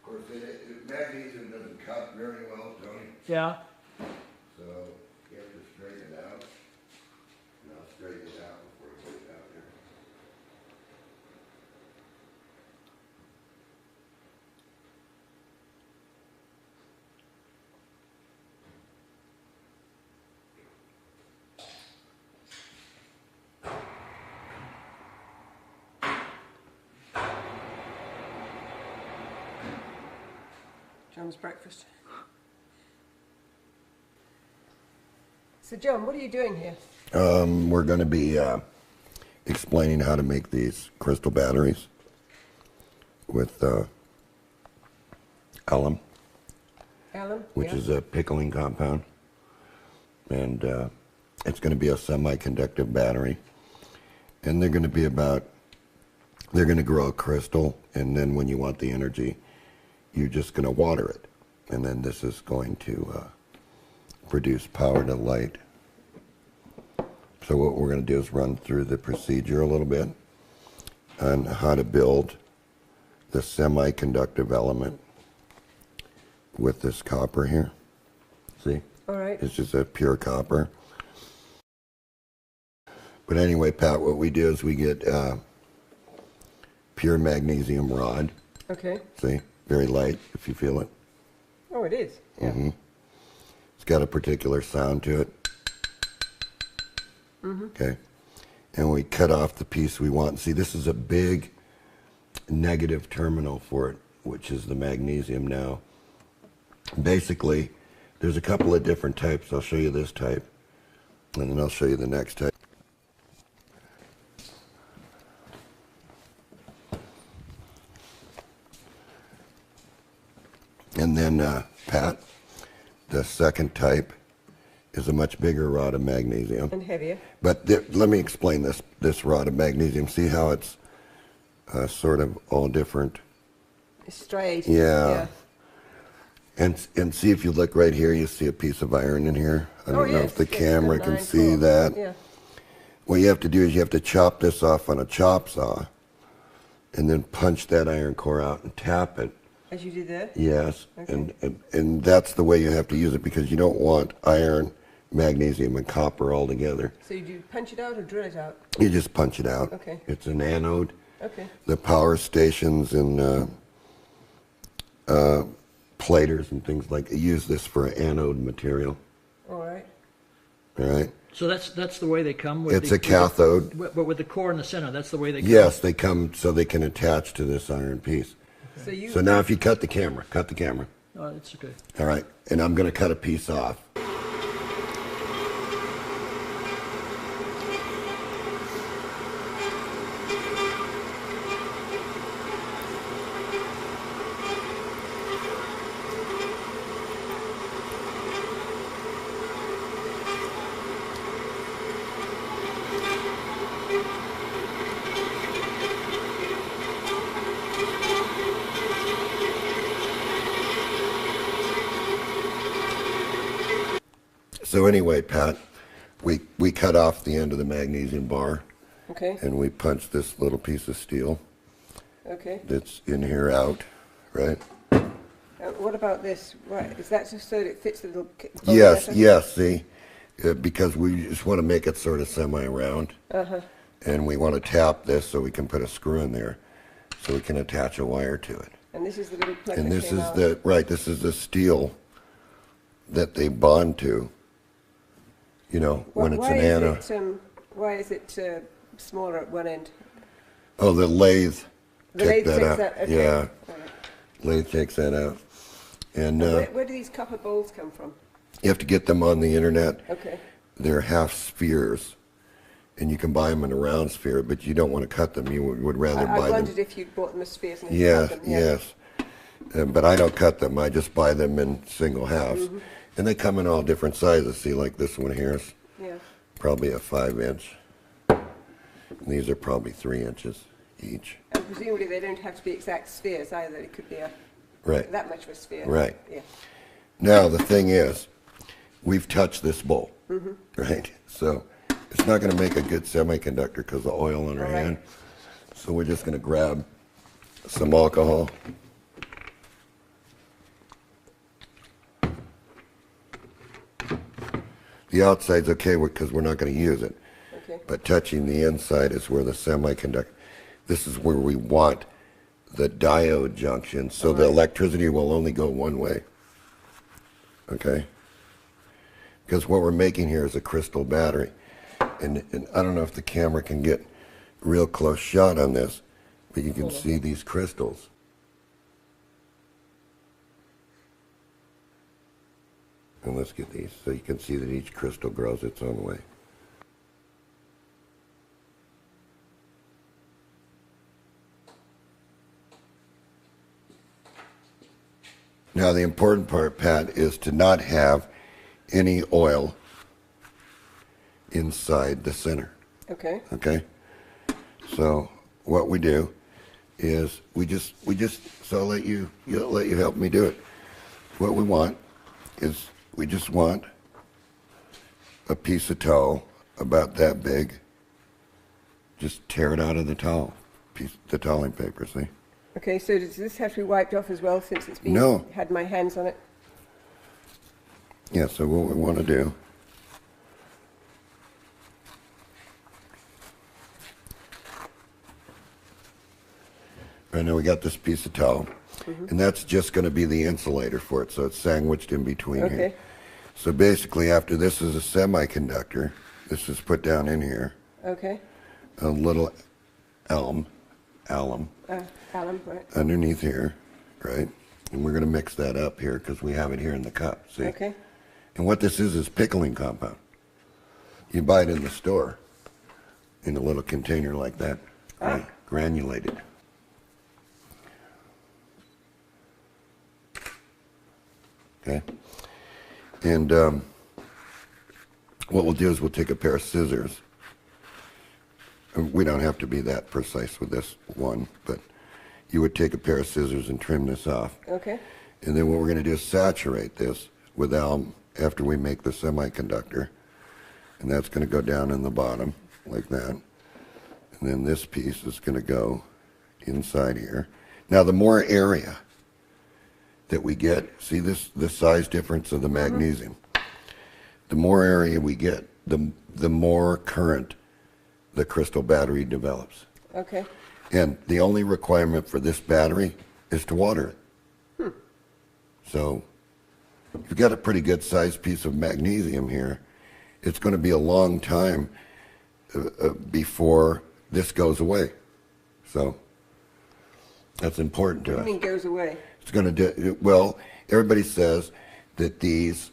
course, magnesium doesn't cut very well, Tony. Yeah. So you have to straighten it out. And I'll straighten it out before you put it out there. John's breakfast. So John, what are you doing here? We're going to be explaining how to make these crystal batteries with alum, which is a pickling compound. And it's going to be a semiconductor battery. And they're going to be they're going to grow a crystal, and then when you want the energy, you're just going to water it. And then this is going to produce power to light. So what we're going to do is run through the procedure a little bit on how to build the semiconductive element with this copper here. See? All right. It's just a pure copper. But anyway, Pat, what we do is we get pure magnesium rod. Okay. See? Very light, if you feel it. Oh, it is. Yeah. Mm-hmm. It's got a particular sound to it. Mm-hmm. Okay. And we cut off the piece we want. See, this is a big negative terminal for it, which is the magnesium now. Basically, there's a couple of different types. I'll show you this type, and then I'll show you the next type. And then, Pat, the second type is a much bigger rod of magnesium. And heavier. But let me explain this rod of magnesium. See how it's sort of all different? It's striated. Yeah. And see, if you look right here, you see a piece of iron in here. I don't know if the camera can see that. Yeah. What you have to do is you have to chop this off on a chop saw and then punch that iron core out and tap it. As you did there? Yes, Okay. and that's the way you have to use it, because you don't want iron, magnesium, and copper all together. So you do punch it out or drill it out? You just punch it out. Okay. It's an anode. Okay. The power stations and platers and things like use this for anode material. All right. All right. So that's the way they come. With It's a cathode. But with the core in the center, that's the way they come. Yes, they come so they can attach to this iron piece. So now if you cut the camera. Oh, it's okay. All right, and I'm going to cut a piece off. So anyway, Pat, we cut off the end of the magnesium bar. Okay. And we punch this little piece of steel. Okay. That's in here out, right? What about this? Right. Is that just so that it fits the little... Yes, see? Because we just want to make it sort of semi-round. Uh-huh. And we want to tap this so we can put a screw in there so we can attach a wire to it. And this is the little plug And that this came is out. this is the steel that they bond to. You know, when it's an anode. Why is it smaller at one end? Oh, the lathe. The lathe that takes out. that. Okay. Yeah, All right. lathe takes that out. And Where do these copper bowls come from? you have to get them on the internet. Okay. They're half spheres, and you can buy them in a round sphere, but you don't want to cut them. You would rather buy I them. wondered if you'd bought them as spheres and Yes, cut them. Yeah. yes. But I don't cut them. I just buy them in single halves. Mm-hmm. And they come in all different sizes. See, like this one here is Yeah. probably a 5-inch. And these are probably 3 inches each. And presumably they don't have to be exact spheres either. It could be Right. that much of a sphere. Right. Yeah. Now, the thing is, we've touched this bowl, Mm-hmm. right? So it's not going to make a good semiconductor because of oil on our All right. hand. So we're just going to grab some alcohol. The outside's okay because we're not going to use it. Okay. But touching the inside is where the semiconductor, this is where we want the diode junction, so the electricity will only go one way. Okay? Because what we're making here is a crystal battery. And I don't know if the camera can get a real close shot on this, but you can see these crystals. And let's get these so you can see that each crystal grows its own way. Now the important part, Pat, is to not have any oil inside the center. Okay. Okay? So what we do is we just so I'll let you help me do it. What we want is we just want a piece of towel about that big. Just tear it out of the towel, the toweling paper, see? Okay, so does this have to be wiped off as well since it's been No. had my hands on it? Yeah, so what we want to do right now we got this piece of towel, and that's just going to be the insulator for it, so it's sandwiched in between here. Okay. So basically after this is a semiconductor, this is put down in here, Okay. a little alum Alum, right. underneath here, right? And we're going to mix that up here because we have it here in the cup, see? Okay. And what this is pickling compound. You buy it in the store in a little container like that, right? Granulated. Okay? And what we'll do is we'll take a pair of scissors. And we don't have to be that precise with this one, but you would take a pair of scissors and trim this off. Okay. And then what we're going to do is saturate this with alum after we make the semiconductor. And that's going to go down in the bottom like that. And then this piece is going to go inside here. Now the more area that we get, see the size difference of the magnesium. The more area we get, the more current the crystal battery develops. Okay. And the only requirement for this battery is to water it. So you've got a pretty good sized piece of magnesium here. It's going to be a long time before this goes away. So that's important to What us. do you mean goes away? It's going to do, well, everybody says that these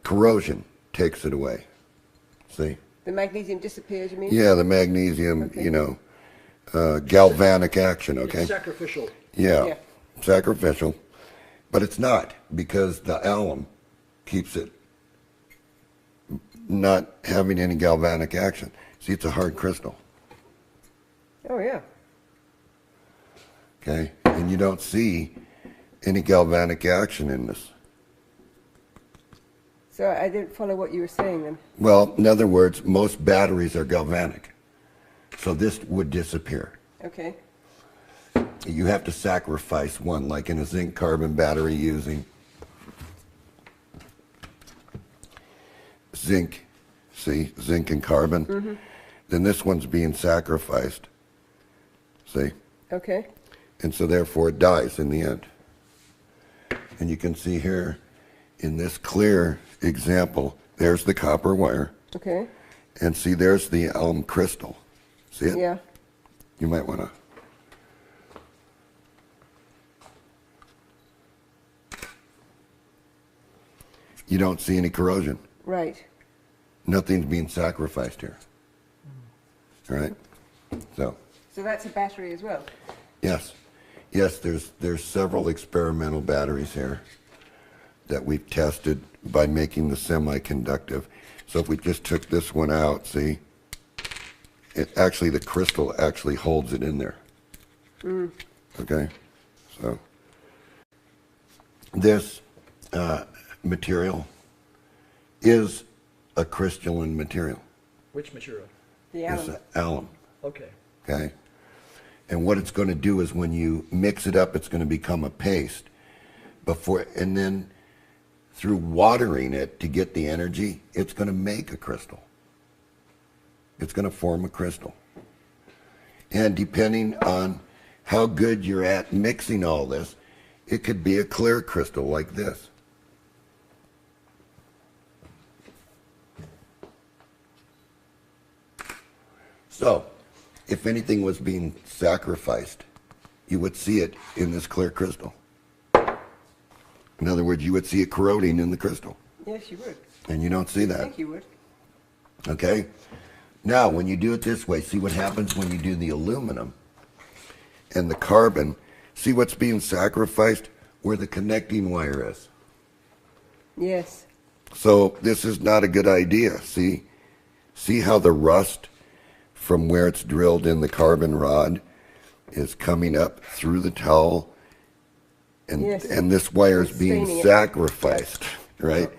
corrosion takes it away. See? The magnesium disappears, you mean? Yeah, the magnesium, you know, galvanic action, okay? It's sacrificial. Yeah, Yeah. sacrificial. But it's not, because the alum keeps it not having any galvanic action. See, it's a hard crystal, Oh, yeah. okay? And you don't see any galvanic action in this. So I didn't follow what you were saying then. Well, in other words, most batteries are galvanic. So this would disappear. Okay. You have to sacrifice one, like in a zinc carbon battery using zinc, see, zinc and carbon. Then this one's being sacrificed, see? Okay. And so therefore it dies in the end. And you can see here in this clear example, there's the copper wire. Okay. And see, there's the alum crystal. See it? Yeah. You might want to. You don't see any corrosion. Right. Nothing's being sacrificed here. All right? So, So that's a battery as well. yes. Yes, there's several experimental batteries here that we've tested by making the semiconductive. So if we just took this one out, see, it actually, the crystal actually holds it in there. Okay? So, this material is a crystalline material. Which material? The It's alum. alum. Okay. Okay? And what it's going to do is when you mix it up, it's going to become a paste. And then through watering it to get the energy, it's going to make a crystal. It's going to form a crystal. And depending on how good you're at mixing all this, it could be a clear crystal like this. So, if anything was being sacrificed, you would see it in this clear crystal. In other words, you would see it corroding in the crystal. Yes, you would. And you don't see I that. think you would. Okay? Now, when you do it this way, see what happens when you do the aluminum and the carbon. See what's being sacrificed? Where the connecting wire is. Yes. So this is not a good idea. See how the rust from where it's drilled in the carbon rod is coming up through the towel, and Yes. and this wire is It's being staining it. sacrificed, right,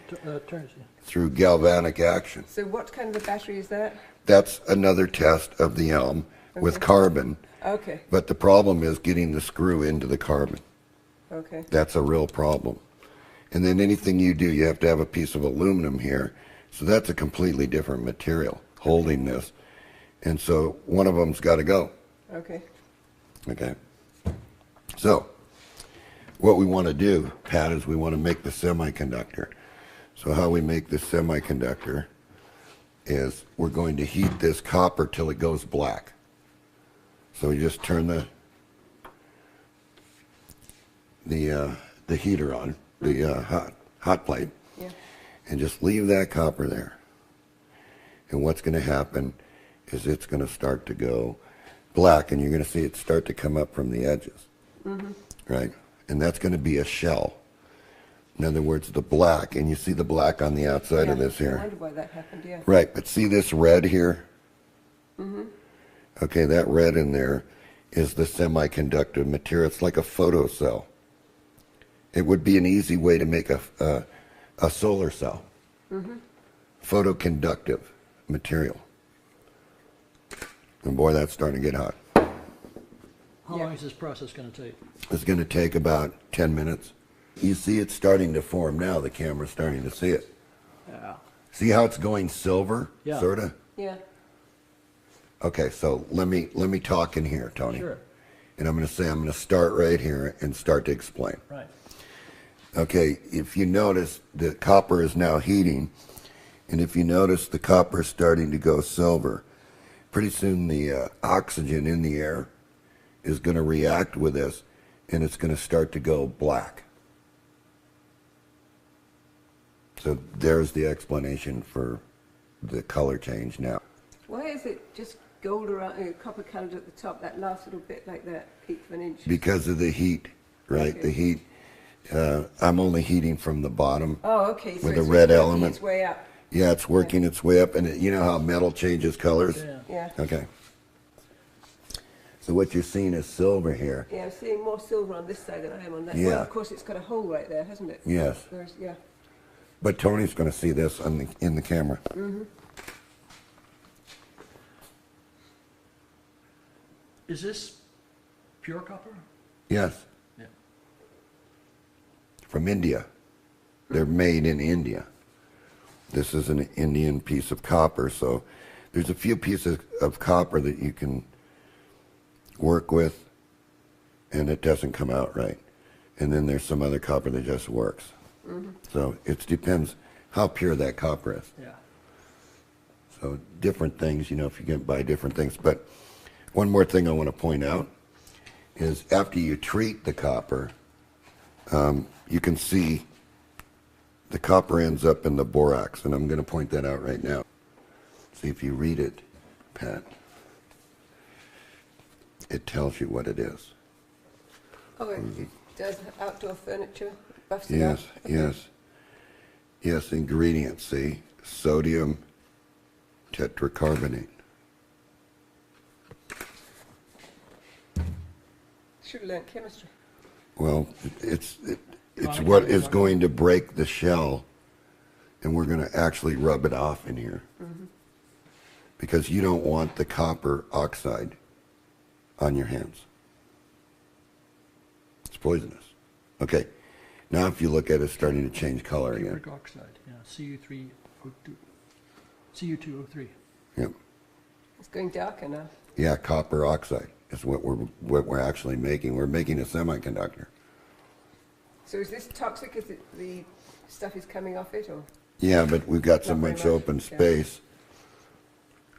Turns, yeah. through galvanic action. So what kind of a battery is that? That's another test of the elm with Okay. carbon, Okay. but the problem is getting the screw into the carbon. Okay. That's a real problem. And then anything you do, you have to have a piece of aluminum here. So that's a completely different material holding this. And so one of them's got to go. Okay. Okay. So what we want to do, Pat, is we want to make the semiconductor. So how we make the semiconductor is we're going to heat this copper till it goes black. So we just turn the heater on, the hot plate, Yeah. and just leave that copper there. And what's going to happen is it's going to start to go black, and you're going to see it start to come up from the edges, right? And that's going to be a shell. In other words, the black, and you see the black on the outside of this I here. wonder why that happened, yeah. Right, but see this red here? Okay, that red in there is the semiconductor material. It's like a photocell. It would be an easy way to make a solar cell. Photoconductive material. And boy, that's starting to get hot. How Yeah. long is this process going to take? It's going to take about 10 minutes. You see it's starting to form now. The camera's starting to see it. Yeah. See how it's going silver, Yeah. sort of? Yeah. Okay, so let me talk in here, Tony. Sure. And I'm going to start right here and start to explain. Right. Okay, if you notice, the copper is now heating, and if you notice the copper is starting to go silver, pretty soon the oxygen in the air is going to react with this, and it's going to start to go black. So there's the explanation for the color change now. Why is it just gold around, copper coloured at the top, that last little bit like that, 1/8 of an inch? Because of the heat, right? Okay. The heat. I'm only heating from the bottom. Oh, okay. So With a it's red working element. its way up. Yeah, it's working its way up, and you know how metal changes colors? Yeah. Yeah. Okay. So what you're seeing is silver here. Yeah, I'm seeing more silver on this side than I am on that. Yeah. Well, of course, it's got a hole right there, hasn't it? Yes. Yeah. But Tony's going to see this in the camera. Is this pure copper? Yes, Yeah. from India. They're made in India. This is an Indian piece of copper, so there's a few pieces of copper that you can work with, and it doesn't come out right. And then there's some other copper that just works. So it depends how pure that copper is. Yeah. So different things, you know, if you can buy different things. But one more thing I want to point out is after you treat the copper, you can see the copper ends up in the borax, and I'm going to point that out right now. See if you read it, Pat. It tells you what it is. Oh, it does outdoor furniture, buffs it Yes, up. Okay. yes. Yes, ingredients, see? Sodium tetracarbonate. Should have learned chemistry. Well, it's Chronic what is chemical. going to break the shell, and we're going to actually rub it off in here. Because you don't want the copper oxide on your hands. It's poisonous. Okay. Now if you look at it, it's starting to change color again. Cupric oxide, yeah, Cu3O2, Cu2O3. Yep. It's going darker now. Yeah, copper oxide is what we're actually making. We're making a semiconductor. So is this toxic? Is it the stuff is coming off it, or? Yeah, but we've got so Not very much much, open yeah. space.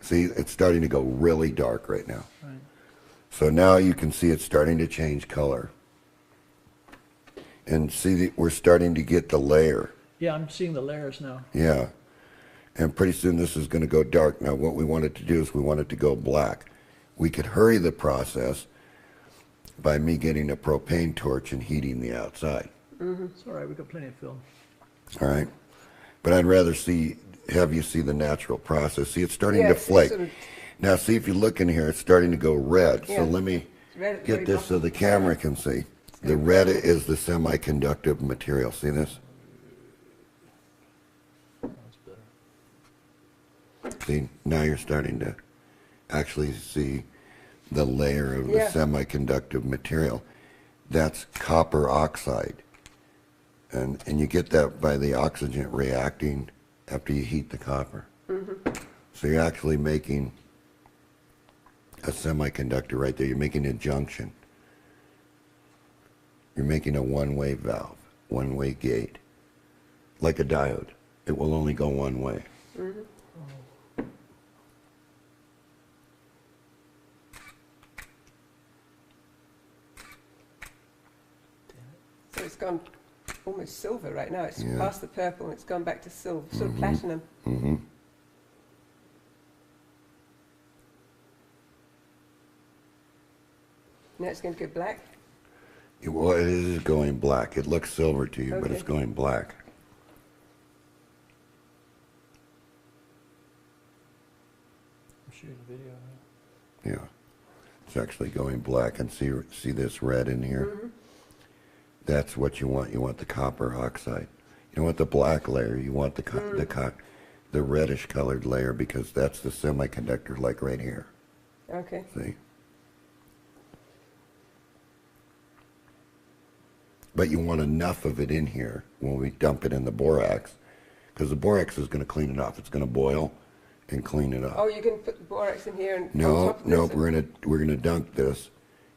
See, it's starting to go really dark right now. Right. So now you can see it's starting to change color. And see, we're starting to get the layer. Yeah, I'm seeing the layers now. Yeah. And pretty soon this is going to go dark. Now what we wanted to do is we wanted to go black. We could hurry the process by me getting a propane torch and heating the outside. It's all right, we've got plenty of film. All right? But I'd rather have you see the natural process. See, it's starting Yeah, to it's flake. sort of- Now see, if you look in here, it's starting to go red. Yeah. So let me It's red at the very get this so bottom. the camera can see. The red is the semiconductive material. See this? That's better. See, now you're starting to actually see the layer of the Yeah. semiconductive material. That's copper oxide. And you get that by the oxygen reacting after you heat the copper. So you're actually making a semiconductor right there. You're making a junction. You're making a one-way valve, one-way gate, like a diode. It will only go one way. So it's gone almost silver right now. It's Yeah. past the purple and it's gone back to silver, sort of platinum. Mm-hmm. Now it's going to go black. Well, it is going black. It looks silver to you, but Okay. it's going black. I'm shooting a video now. Yeah. It's actually going black. And see this red in here? That's what you want. You want the copper oxide. You don't want the black layer. You want the reddish colored layer because that's the semiconductor, like right here. Okay. See? But you want enough of it in here when we dump it in the borax, because the borax is going to clean it off. It's going to boil and clean it up. Oh, you're going to put the borax in here and on No, top of no, this? we're gonna dunk this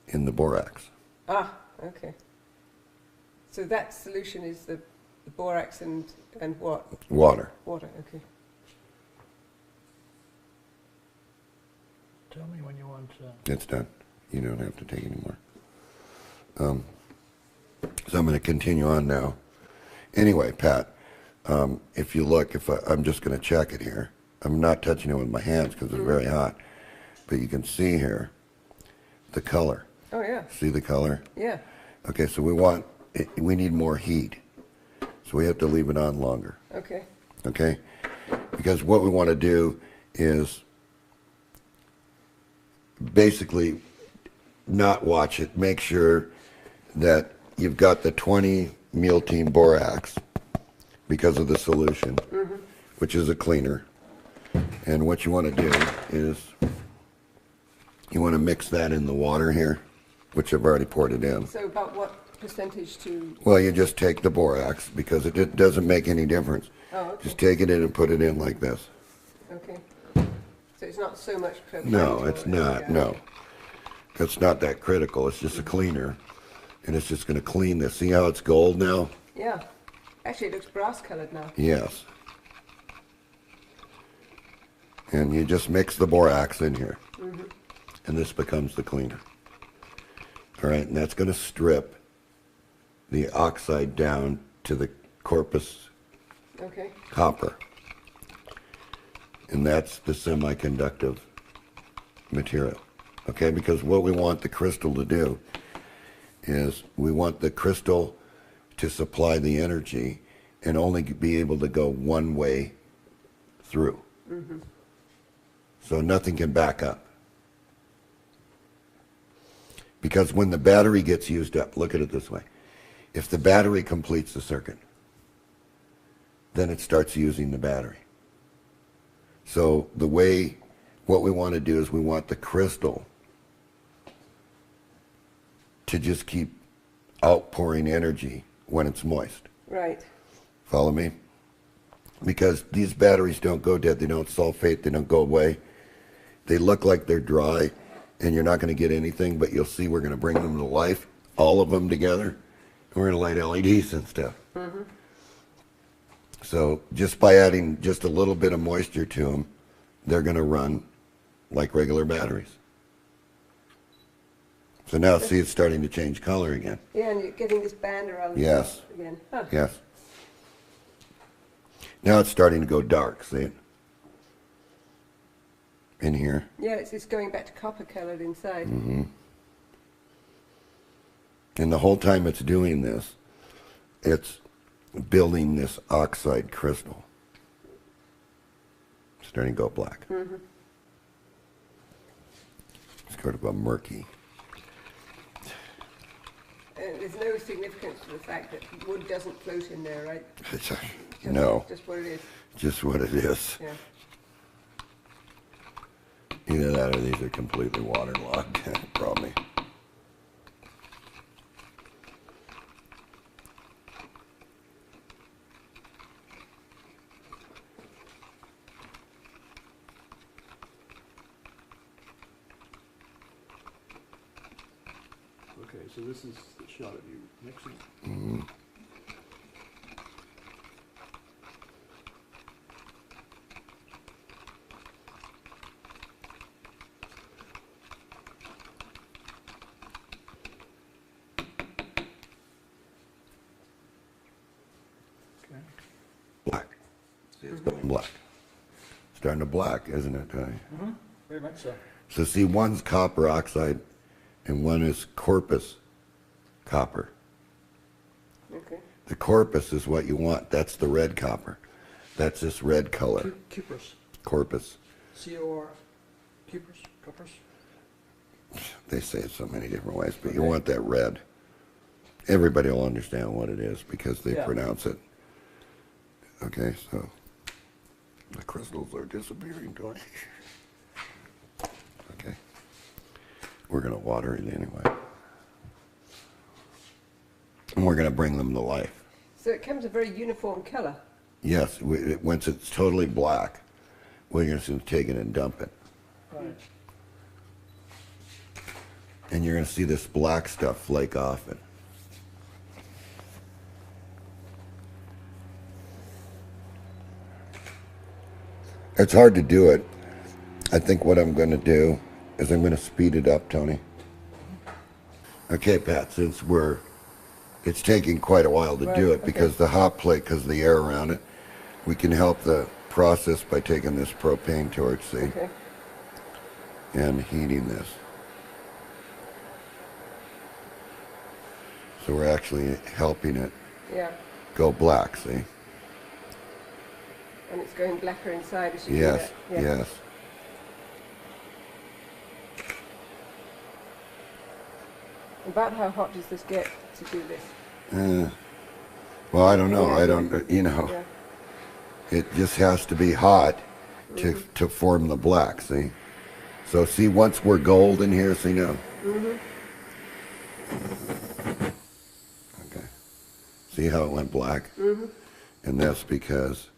in the borax. Ah, okay. So that solution is the borax and what? Water. Water, okay. Tell me when you want. It's done. You don't have to take any more. So I'm going to continue on now. Anyway, Pat, if you look, I'm just going to check it here. I'm not touching it with my hands because it's very hot. But you can see here the color. Oh, yeah. See the color? Yeah. Okay, so we need more heat. So we have to leave it on longer. Okay. Okay? Because what we want to do is basically not watch it. Make sure that you've got the 20 Mealteam borax because of the solution, which is a cleaner. And what you want to do is you want to mix that in the water here, which I've already poured it in. So about what percentage to... Well, you just take the borax because it doesn't make any difference. Oh, okay. Just take it in and put it in like this. Okay. So it's not so much per No, pint it's or- not. yeah. No. It's not that critical. It's just a cleaner. And it's just going to clean this. See how it's gold now? Yeah. Actually, it looks brass colored now. Yes. And you just mix the borax in here. And this becomes the cleaner. All right, and that's going to strip the oxide down to the corpus Okay. copper. And that's the semiconductive material. Okay, because what we want the crystal to do is we want the crystal to supply the energy and only be able to go one way through. So nothing can back up. Because when the battery gets used up, look at it this way. If the battery completes the circuit, then it starts using the battery. So what we want to do is we want the crystal to just keep outpouring energy when it's moist. Right. Follow me? Because these batteries don't go dead. They don't sulfate. They don't go away. They look like they're dry, and you're not going to get anything, but you'll see we're going to bring them to life, all of them together. And we're going to light LEDs and stuff. Mm-hmm. So just by adding just a little bit of moisture to them, they're going to run like regular batteries. So now, see, it's starting to change color again. Yeah, and you're getting this band around the Yes. top again. Huh. Yes. Now it's starting to go dark, see it? In here. Yeah, it's going back to copper colored inside. Mm-hmm. And the whole time it's doing this, it's building this oxide crystal. Starting to go black. Mm-hmm. It's sort of a murky. And there's no significance to the fact that wood doesn't float in there, right? No, Just what it is. just what it is. Yeah. Either that or these are completely waterlogged, probably. Okay, so this is the shot of you mixing. Mm-hmm. Okay. Black. See, it's going black. Starting to black, isn't it, Tony? Mm-hmm. Very much so. So see, one's copper oxide and one is corpus copper. Okay. The corpus is what you want. That's the red copper. That's this red color. Cuprous. Corpus. C-O-R. Cuprous? Cuprous? They say it so many different ways, but you want that red. Everybody will understand what it is because they Yeah. pronounce it. Okay, so the crystals are disappearing, Tony. Okay. We're going to water it anyway. And we're going to bring them to life. So it comes a very uniform color. Yes, once it's totally black, we're going to take it and dump it. Right. And you're going to see this black stuff flake off it. It's hard to do it. I think what I'm going to do is I'm going to speed it up, Tony. Okay, Pat, since it's taking quite a while to do Right, it because the hot plate, because of the air around it, we can help the process by taking this propane torch, see, Okay. and heating this. So we're actually helping it Yeah. go black, see? And it's going blacker inside as you Yes, do that. Yeah. yes. About how hot does this get to do this? Well, I don't know. Yeah. I don't, you know, Yeah. it just has to be hot to form the black, see? So see, once we're golden here, see now? Okay. See how it went black? And that's because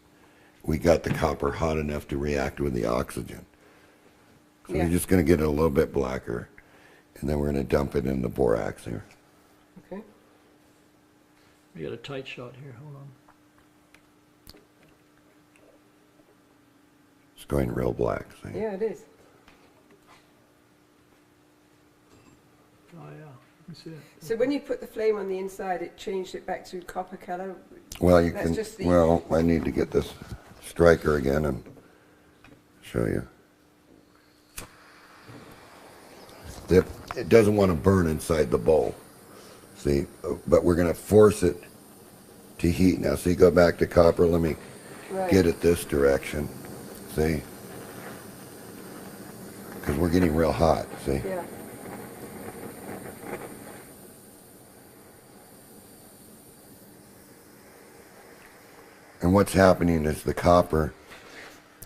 we got the copper hot enough to react with the oxygen. So Yeah. we're just going to get it a little bit blacker, and then we're going to dump it in the borax here. Okay. We got a tight shot here. Hold on. It's going real black, see? Yeah, it is. Oh, yeah. You can see it. So when you put the flame on the inside, it changed it back to copper color. Well, you That's can, just the- well, I need to get this striker again and show you. It doesn't want to burn inside the bowl, see, but we're going to force it to heat. Now, see, go back to copper. Let me Right. get it this direction, see, because we're getting real hot, see. Yeah. And what's happening is the copper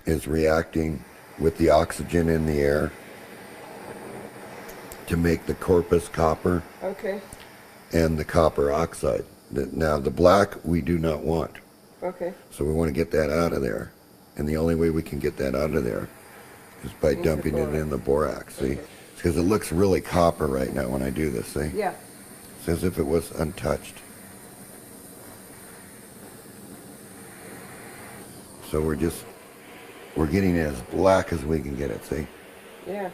is reacting with the oxygen in the air to make the corpus copper Okay. and the copper oxide. Now, the black we do not want. Okay. So we want to get that out of there. And the only way we can get that out of there is by Into the dumping it in the borax, see? Okay. Because it looks really copper right now when I do this, see? Yeah. It's as if it was untouched. So we're getting it as black as we can get it, see? Yeah.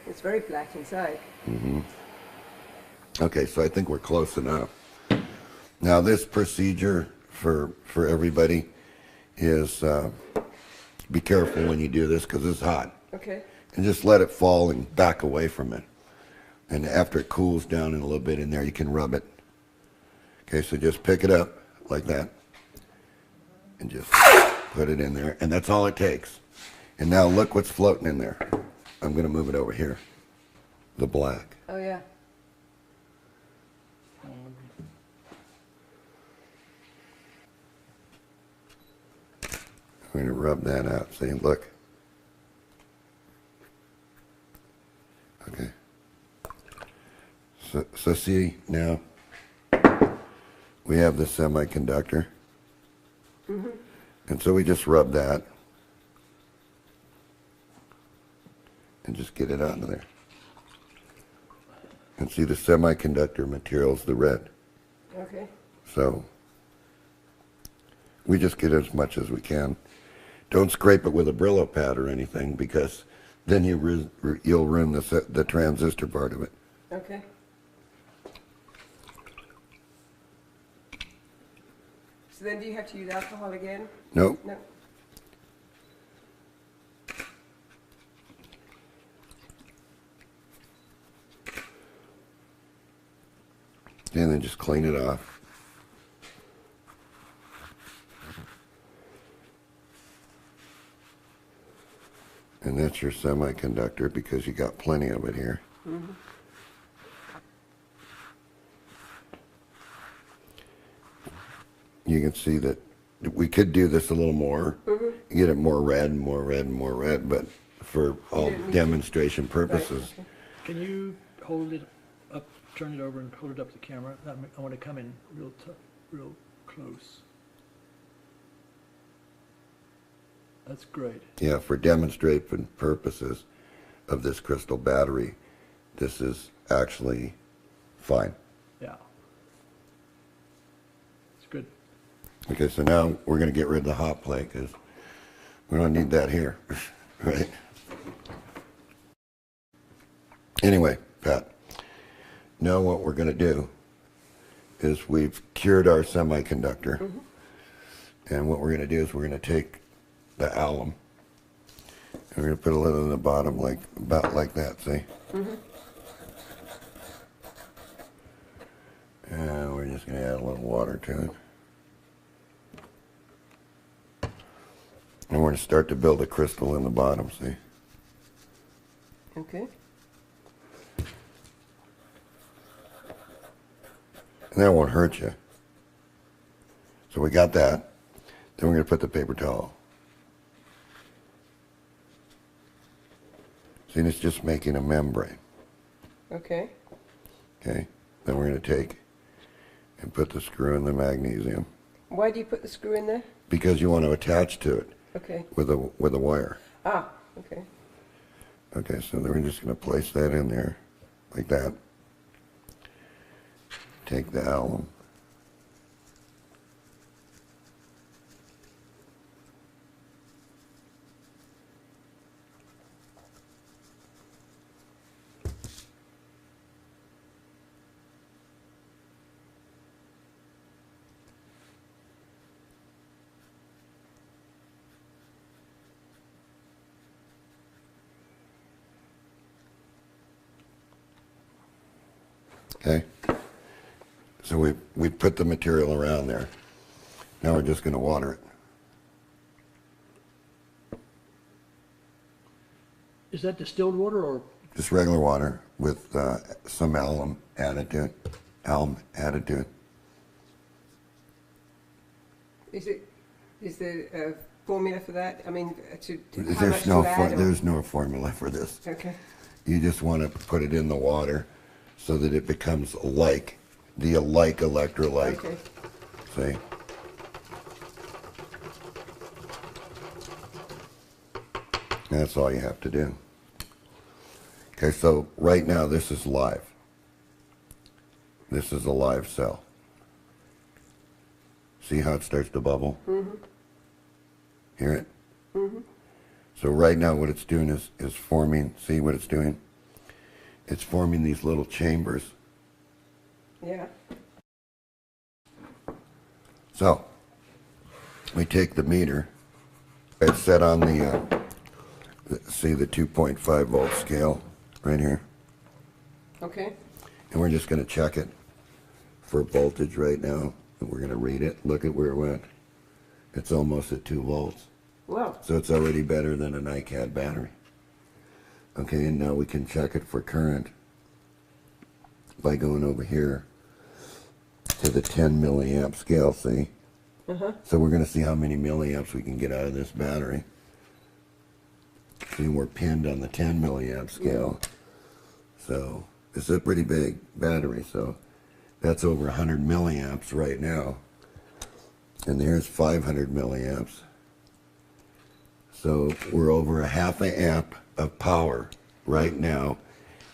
It's very black inside. Okay, so I think we're close enough. Now this procedure for everybody is be careful when you do this because it's hot. Okay. And just let it fall and back away from it. And after it cools down in a little bit in there, you can rub it. Okay, so just pick it up like that and just put it in there. And that's all it takes. And now look what's floating in there. I'm going to move it over here. The black. Oh, yeah. I'm going to rub that out. See, look. Okay. So see, now we have the semiconductor. And so we just rub that and just get it out of there. And see the semiconductor material's the red. Okay. So we just get as much as we can. Don't scrape it with a Brillo pad or anything because then you'll ruin the transistor part of it. Okay. So then do you have to use alcohol again? Nope. No. And then just clean it off. And that's your semiconductor because you got plenty of it here. You can see that we could do this a little more, get it more red and more red and more red, but for all demonstration purposes. Okay. Can you hold it up, turn it over and hold it up to the camera? I want to come in real close. That's great. Yeah, for demonstration purposes of this crystal battery, this is actually fine. Yeah. It's good. Okay, so now we're going to get rid of the hot plate because we don't need that here, right? Anyway, Pat, now what we're going to do is we've cured our semiconductor. And what we're going to do is we're going to take the alum and we're going to put a little in the bottom, like about like that, see? And we're just going to add a little water to it. And we're going to start to build a crystal in the bottom, see? Okay. And that won't hurt you. So we got that. Then we're going to put the paper towel. See, and it's just making a membrane. Okay. Okay? Then we're going to take and put the screw in the magnesium Why do you put the screw in there? because you want to attach to it Okay. with a wire. Ah, okay. Okay, so then we're just going to place that in there like that. Take the alum. Okay? So we put the material around there. Now we're just going to water it. Is that distilled water or? Just regular water with some alum added to it. Alum added to it. Is there a formula for that? I mean, how much to add? There's no formula for this. Okay. You just want to put it in the water so that it becomes alike, the alike electrolyte. Okay. See? That's all you have to do. Okay, so right now this is live. This is a live cell. See how it starts to bubble? Mm-hmm. Hear it? Mm-hmm. So right now what it's doing is forming, see what it's doing? It's forming these little chambers. Yeah. So, we take the meter, it's set on see the 2.5 volt scale right here, Okay. and we're just going to check it for voltage right now, and we're going to read it. Look at where it went. It's almost at 2 volts. Wow. So it's already better than an iCAD battery. Okay, and now we can check it for current by going over here to the 10 milliamp scale, see? Uh-huh. So we're going to see how many milliamps we can get out of this battery. See, we're pinned on the 10 milliamp scale. So it's a pretty big battery, so that's over 100 milliamps right now. And there's 500 milliamps. So we're over a half an amp of power right now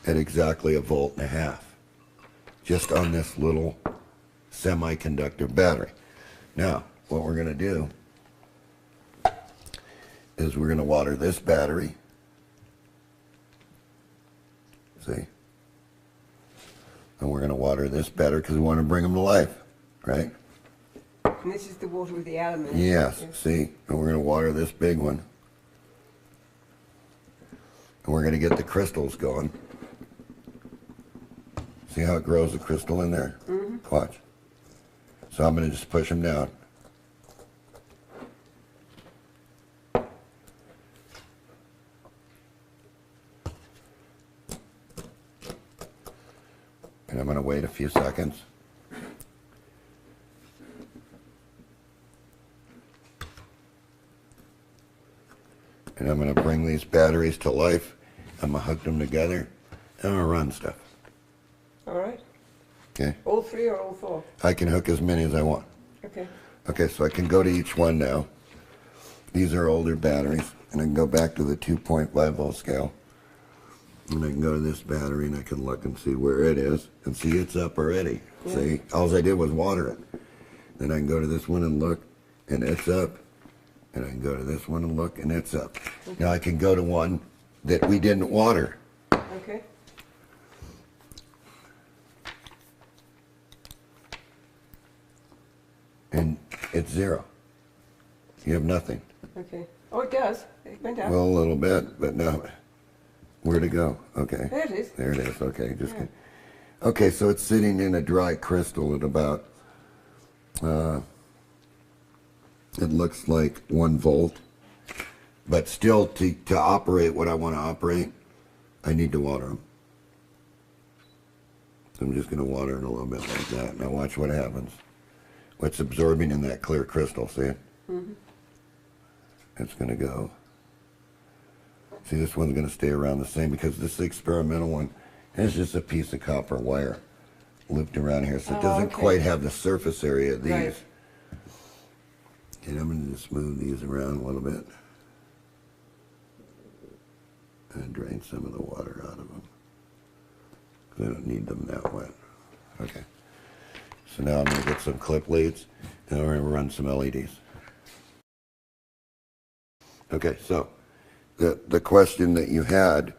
at exactly 1.5 volts, just on this little semiconductor battery. Now, what we're going to do is we're going to water this battery. See? And we're going to water this battery because we want to bring them to life, right? And this is the water with the alum in it. Yes, Yeah. see? And we're going to water this big one. And we're going to get the crystals going. See how it grows the crystal in there? Mm-hmm. Watch. So I'm going to just push them down. And I'm going to wait a few seconds. And I'm going to bring these batteries to life. I'm going to hook them together. And I'm going to run stuff. All right. Okay? All 3 or all 4? I can hook as many as I want. Okay. Okay, so I can go to each one now. These are older batteries. And I can go back to the 2.5 volt scale. And I can go to this battery and I can look and see where it is. And see, it's up already. Yeah. See, all I did was water it. Then I can go to this one and look, and it's up. And I can go to this one and look, and it's up. Okay. Now I can go to one that we didn't water. Okay. And it's 0. You have nothing. Okay. Oh, it does. It went up. Well, a little bit, but no. Where'd it go? Okay. There it is. There it is. Okay, just Yeah. okay. So it's sitting in a dry crystal at about. It looks like 1 volt, but still to operate what I want to operate, I need to water them. So I'm just going to water it a little bit like that. Now watch what happens. What's absorbing in that clear crystal? See it? Mm-hmm. It's going to go. See, this one's going to stay around the same because this experimental one is just a piece of copper wire looped around here, so it doesn't okay. quite have the surface area of these. Right. And I'm going to just move these around a little bit and drain some of the water out of them because I don't need them that wet. Okay. So now I'm going to get some clip leads and we're going to run some LEDs. Okay, so the question that you had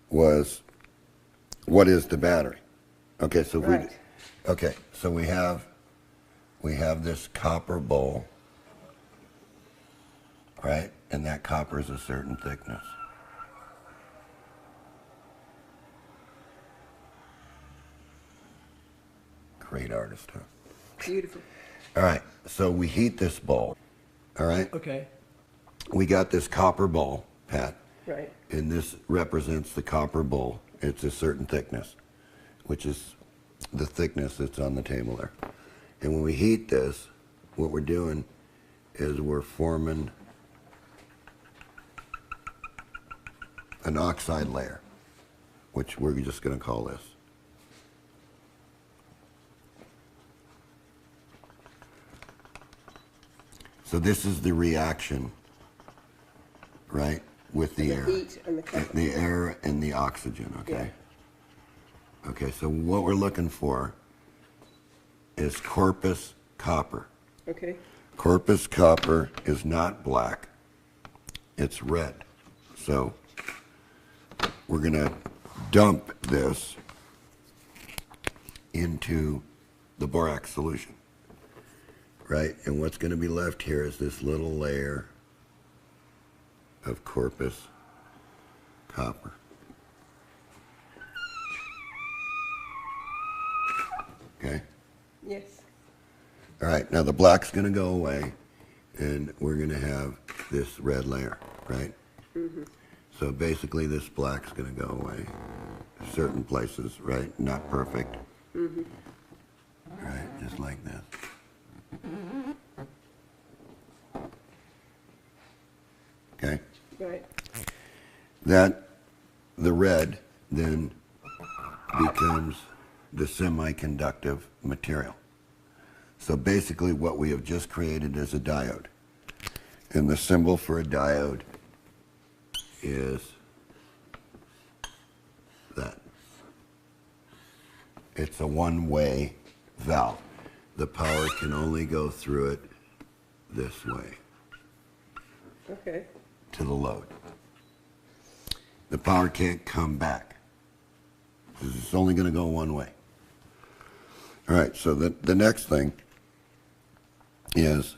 was, what is the battery? Okay, so Right. we have this copper bowl, right? And that copper is a certain thickness. Great artist, huh? Beautiful. All right, so we heat this bowl, all right? Okay. We got this copper bowl, Pat, Right. and this represents the copper bowl. It's a certain thickness, which is the thickness that's on the table there. And when we heat this, what we're doing is we're forming an oxide layer, which we're just going to call this. So this is the reaction, right, with the air. Heat and the copper. The air and the oxygen, okay? Okay, so what we're looking for is corpus copper. Okay. Corpus copper is not black, it's red. So we're going to dump this into the borax solution, right? And what's going to be left here is this little layer of corpus copper. Okay? Yes. All right, now the black's going to go away, and we're going to have this red layer, right? Mm-hmm. So basically this black's going to go away. Certain places, right? Not perfect. Mm-hmm. Right, just like this. Okay? Right. That, the red, then becomes the semiconductive material. So basically what we have just created is a diode. And the symbol for a diode is that. It's a one-way valve. The power can only go through it this way Okay. to the load. The power can't come back. It's only going to go one way. All right, so the next thing is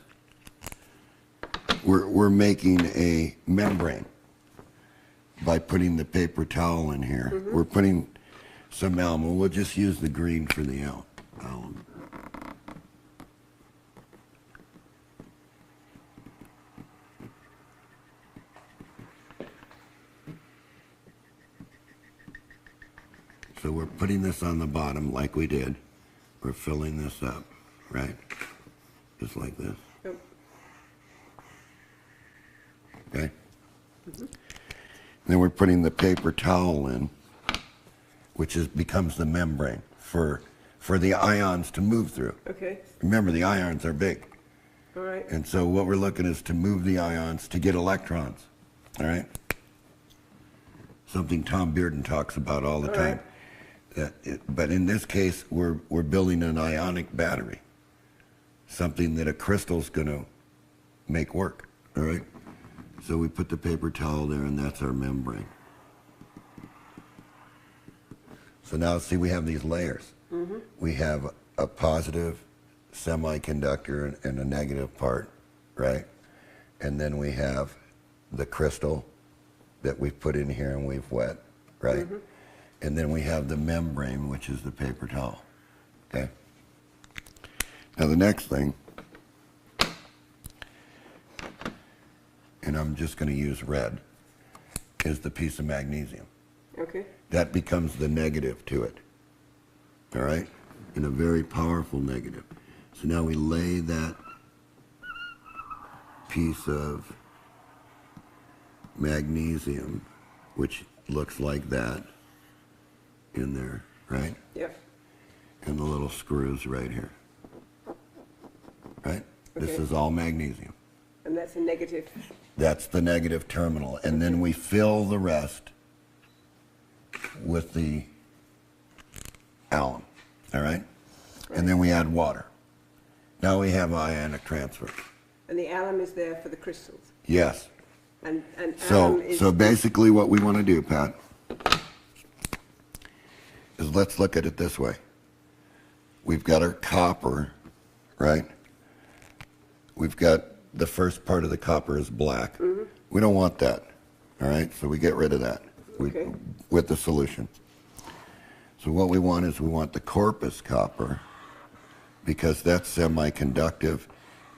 we're making a membrane by putting the paper towel in here. Mm-hmm. We're putting some alum. We'll just use the green for the alum. So we're putting this on the bottom like we did. We're filling this up, right? Just like this. Yep. Okay? Then we're putting the paper towel in, which becomes the membrane for the ions to move through. Okay. Remember, the ions are big. All right. And so what we're looking is to move the ions to get electrons. All right? Something Tom Bearden talks about all the All time. But in this case, we're building an ionic battery, something that a crystal's going to make work. All right? So we put the paper towel there, and that's our membrane. So now, see, we have these layers. Mm-hmm. We have a positive semiconductor and a negative part, right? And then we have the crystal that we've put in here and we've wet, right? Mm-hmm. And then we have the membrane, which is the paper towel, okay? Now the next thing, and I'm just going to use red, is the piece of magnesium. Okay. That becomes the negative to it, all right? And a very powerful negative. So now we lay that piece of magnesium, which looks like that, in there, right? Yep. And the little screws right here, right? This Okay. is all magnesium. And that's a negative. That's the negative terminal. And then we fill the rest with the alum, all right? And then we add water. Now we have ionic transfer. And the alum is there for the crystals. Yes. And alum So, is... so basically what we want to do, Pat, is let's look at it this way. We've got our copper, right? We've got the first part of the copper is black. Mm-hmm. We don't want that, all right? So we get rid of that Okay. with the solution. So what we want is we want the corpus copper because that's semiconductive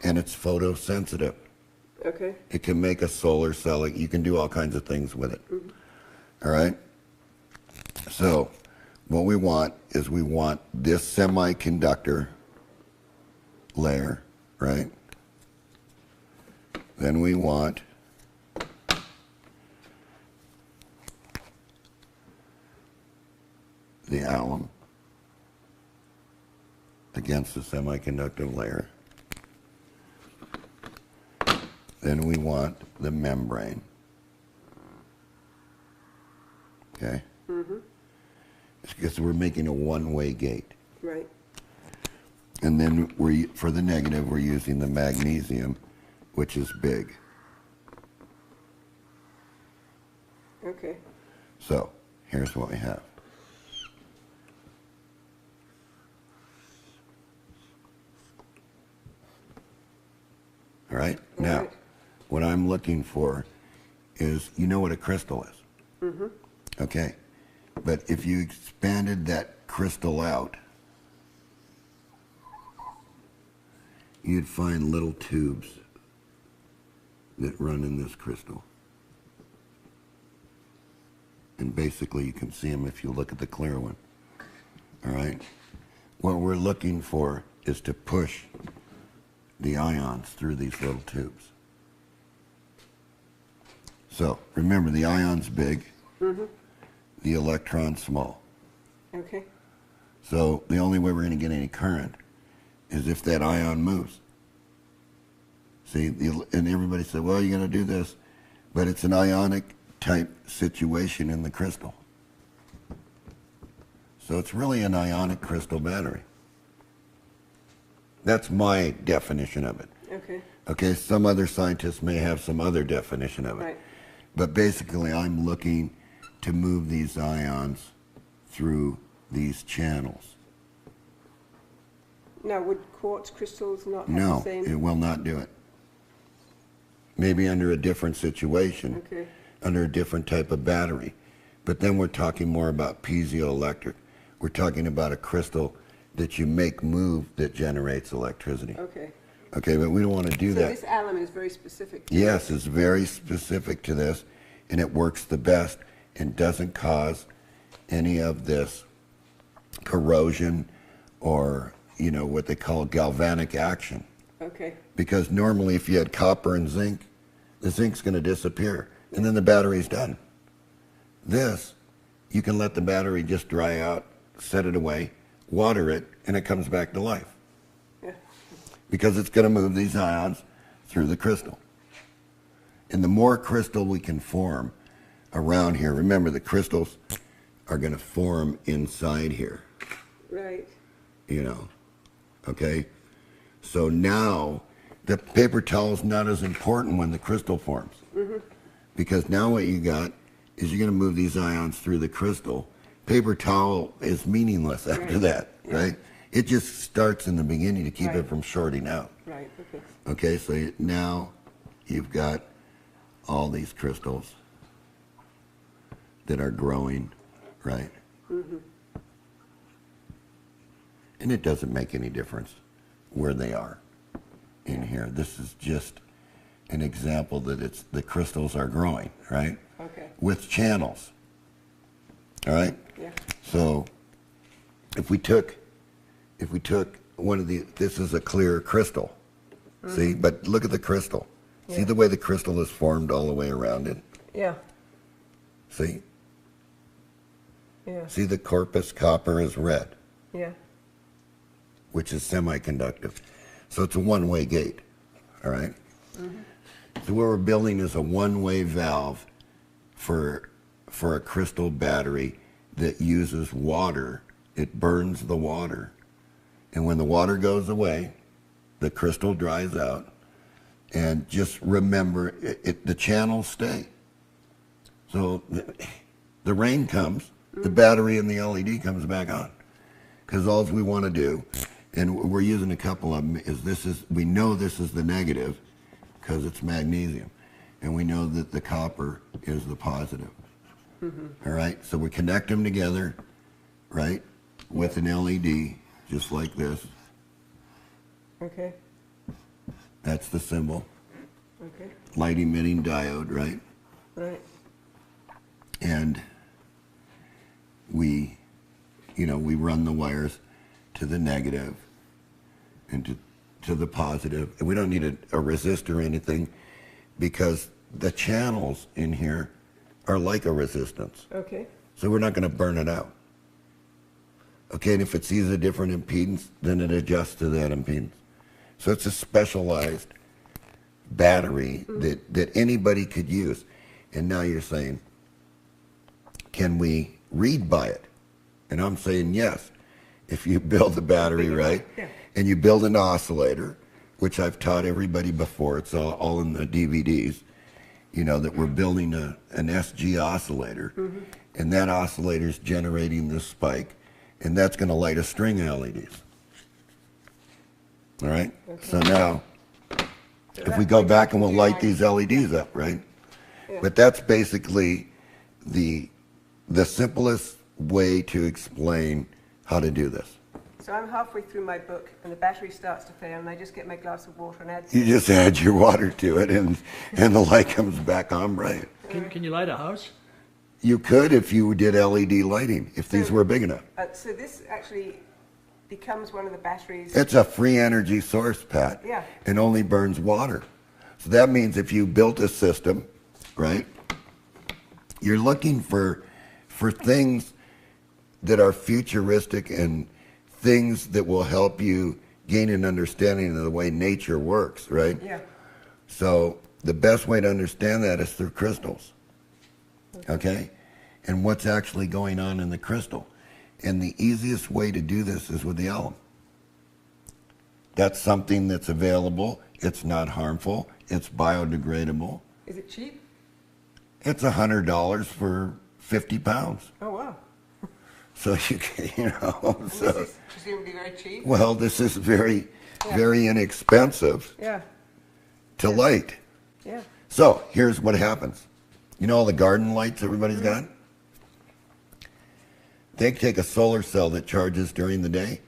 and it's photosensitive. Okay. It can make a solar cell. You can do all kinds of things with it. Mm-hmm. All right? So what we want is we want this semiconductor layer, right? Then we want the alum against the semiconductor layer. then we want the membrane. Okay? Mm-hmm. It's because we're making a one-way gate. Right. And then for the negative, we're using the magnesium, which is big. Okay. So here's what we have. All right? Now, Right. what I'm looking for is, you know what a crystal is? Mm-hmm. Okay? But if you expanded that crystal out, you'd find little tubes that run in this crystal. And basically you can see them if you look at the clear one. All right? What we're looking for is to push the ions through these little tubes. So remember, the ion's big, the electron's small. Okay. So the only way we're going to get any current is if that ion moves. See, and everybody said, well, you're going to do this, but it's an ionic type situation in the crystal. So it's really an ionic crystal battery. That's my definition of it. Okay. Okay, some other scientists may have some other definition of it. Right. But basically, I'm looking to move these ions through these channels. Now, would quartz crystals not have No, the same? it will not do it. Maybe under a different situation, Okay. under a different type of battery. But then we're talking more about piezoelectric. We're talking about a crystal that you make move that generates electricity. Okay. Okay, but we don't want to do So that. this alum is very specific. Yes, it's very specific to this, and it works the best and doesn't cause any of this corrosion or, you know, what they call galvanic action. Okay. Because normally if you had copper and zinc, the zinc's going to disappear, and then the battery's done. This, you can let the battery just dry out, set it away, water it, and it comes back to life. Yeah. Because it's going to move these ions through the crystal. And the more crystal we can form around here, remember the crystals are going to form inside here, Right. you know, okay? So now the paper towel is not as important when the crystal forms. Because now what you got is you're going to move these ions through the crystal. Paper towel is meaningless after Right. that, Yeah. right? It just starts in the beginning to keep it Right. from shorting out. Right. Okay. Okay, so now you've got all these crystals that are growing, right? And it doesn't make any difference where they are in here. This is just an example that the crystals are growing, right? Okay. With channels. All right? Yeah. So if we took one of this is a clear crystal. See, but look at the crystal. See Yeah. the way the crystal is formed all the way around it? Yeah. See? Yeah. See the corpus copper is red, Yeah. which is semiconductive. So it's a one-way gate, all right? So what we're building is a one-way valve for a crystal battery that uses water. It burns the water. And when the water goes away, the crystal dries out. And just remember, the channels stay. So the rain comes, the battery and the LED comes back on. Because all we want to do, and we're using a couple of them, we know this is the negative because it's magnesium. And we know that the copper is the positive. All right, so we connect them together, right, with an LED, just like this. Okay. That's the symbol. Okay. Light emitting diode, right? Right. And we run the wires to the negative and to the positive. And we don't need a resistor or anything because the channels in here are like a resistance. Okay. So we're not going to burn it out. Okay, and if it sees a different impedance, then it adjusts to that impedance. So it's a specialized battery that anybody could use. And now you're saying, can we read by it? And I'm saying yes. If you build the battery right, Yeah. and you build an oscillator, which I've taught everybody before, it's all in the DVDs, you know, that we're building an SG oscillator, and that oscillator's generating this spike, and that's going to light a string of LEDs. All right? So now, if we go back and we'll light these LEDs up, right? Yeah. But that's basically the simplest way to explain how to do this. So I'm halfway through my book, and the battery starts to fail, and I just get my glass of water and add You just add your water to it, and the light comes back on bright. Can you light a house? You could if you did LED lighting, if these were big enough. So this actually becomes one of the batteries. It's a free energy source, Pat. Yeah. And only burns water. So that means if you built a system, right, you're looking for things that are futuristic and things that will help you gain an understanding of the way nature works, right? Yeah. So the best way to understand that is through crystals, okay? And what's actually going on in the crystal. And the easiest way to do this is with the alum. That's something that's available. It's not harmful. It's biodegradable. Is it cheap? It's $100 for 50 pounds. Oh, wow. So you can, you know, And so, this is presumably very cheap? well, this is very, very inexpensive Yeah, to light. yeah. So here's what happens. You know all the garden lights everybody's got? They take a solar cell that charges during the day.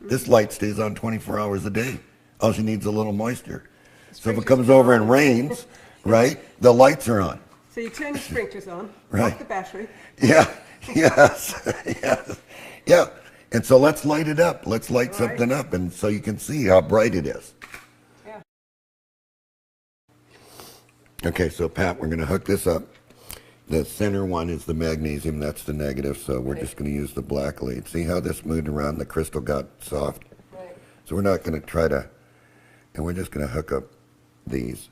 This light stays on 24 hours a day. All she needs is a little moisture. So if it comes over and rains, right, the lights are on. So you turn the sprinklers on, Right. off the battery. Yeah, yes, yes, yeah. And so let's light it up. Let's light All right. something up, and so you can see how bright it is. Yeah. Okay, so Pat, we're going to hook this up. The center one is the magnesium, that's the negative, so we're just going to use the black lead. See how this moved around, the crystal got soft? Right. So we're not going to try to, and we're just going to hook up these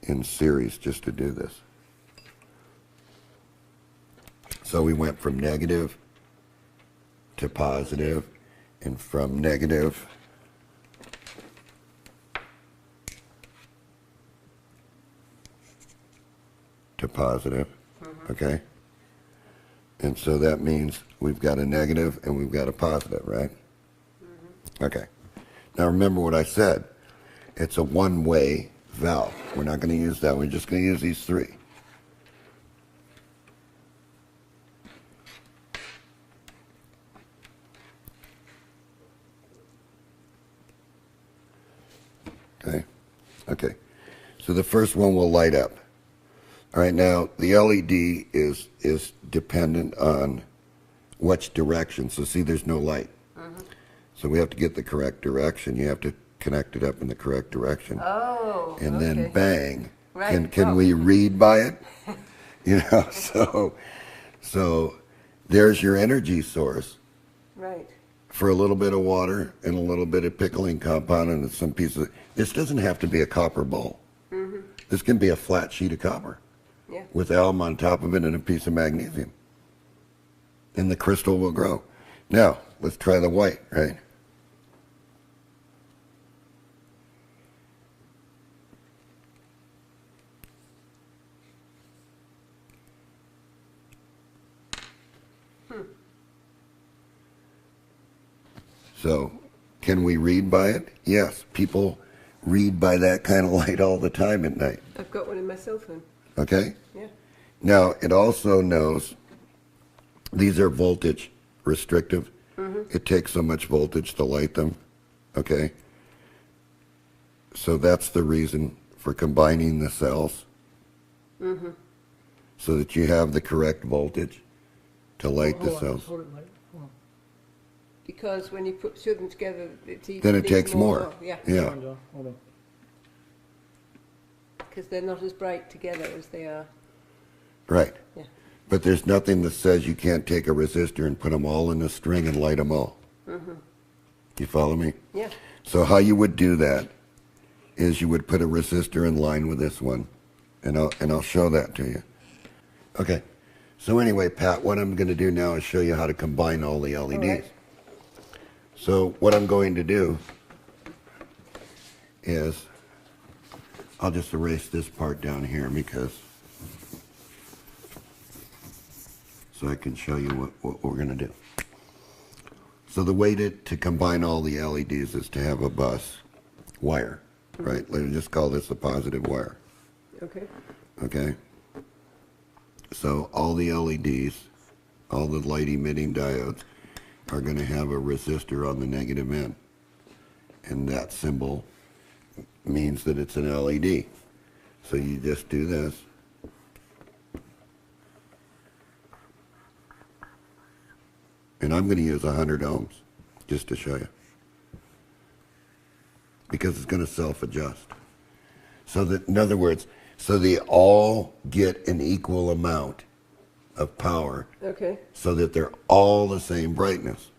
in series just to do this. So we went from negative to positive, and from negative to positive, okay? And so that means we've got a negative and we've got a positive, right? Okay. Now remember what I said. It's a one-way valve. We're not going to use that. We're just going to use these three. Okay. Okay. So the first one will light up. All right. Now the LED is dependent on which direction. So see, there's no light. So we have to get the correct direction. You have to connect it up in the correct direction. Oh, And then okay. bang. Right. Can Oh. we read by it? You know, so there's your energy source Right. for a little bit of water and a little bit of pickling compound and some piece of, this doesn't have to be a copper bowl. This can be a flat sheet of copper Yeah. with alum on top of it and a piece of magnesium. And the crystal will grow. Now, let's try the white, right? So, can we read by it? Yes. People read by that kind of light all the time at night. I've got one in my cell phone. Okay? Yeah. Now, it also knows these are voltage restrictive. It takes so much voltage to light them. Okay? So that's the reason for combining the cells. So that you have the correct voltage to light the Hold on, cells. hold it light. Hold on. Because when you put two of them together, Then it takes more. Yeah. Yeah. Hold on, hold on. Because they're not as bright together as they are. Right. Yeah. But there's nothing that says you can't take a resistor and put them all in a string and light them all. You follow me? Yeah. So how you would do that is you would put a resistor in line with this one, and I'll show that to you. Okay. So anyway, Pat, what I'm going to do now is show you how to combine all the LEDs. All right. So what I'm going to do is I'll just erase this part down here because so I can show you what we're going to do. So the way to combine all the LEDs is to have a bus wire, right? Let's just call this a positive wire. Okay. Okay? So all the LEDs, all the light emitting diodes are going to have a resistor on the negative end. And that symbol means that it's an LED. So you just do this. And I'm going to use 100 ohms just to show you. Because it's going to self-adjust. So that, in other words, so they all get an equal amount of power Okay. so that they're all the same brightness.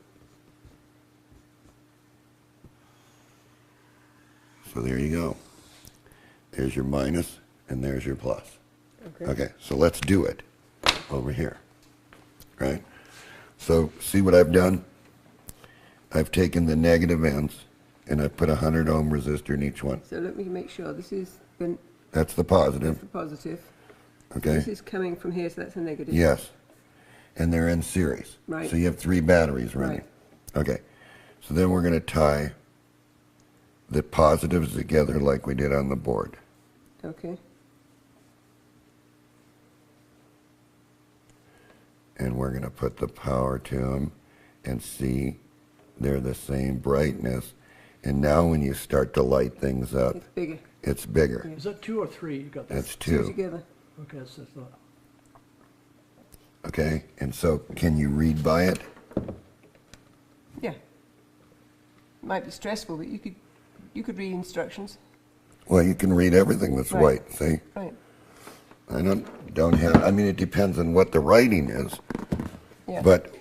So there you go. There's your minus and there's your plus. Okay. Okay, so let's do it over here, right? So see what I've done? I've taken the negative ends and I've put a 100 ohm resistor in each one. So let me make sure this is the, That's the that's positive, the positive. okay? This is coming from here, so that's a negative. Yes, and they're in series. Right. So you have 3 batteries running. Right. Okay, so then we're going to tie the positives together like we did on the board. Okay. And we're going to put the power to them and see they're the same brightness. And now when you start to light things up, It's bigger. it's bigger. Is that 2 or 3? You got that? That's Two 2. together. Okay, that's the thought. Okay, and so can you read by it? Yeah. Might be stressful, but you could read instructions. Well, you can read everything that's Right. white, see? Right. I don't have, I mean, it depends on what the writing is, Yeah. but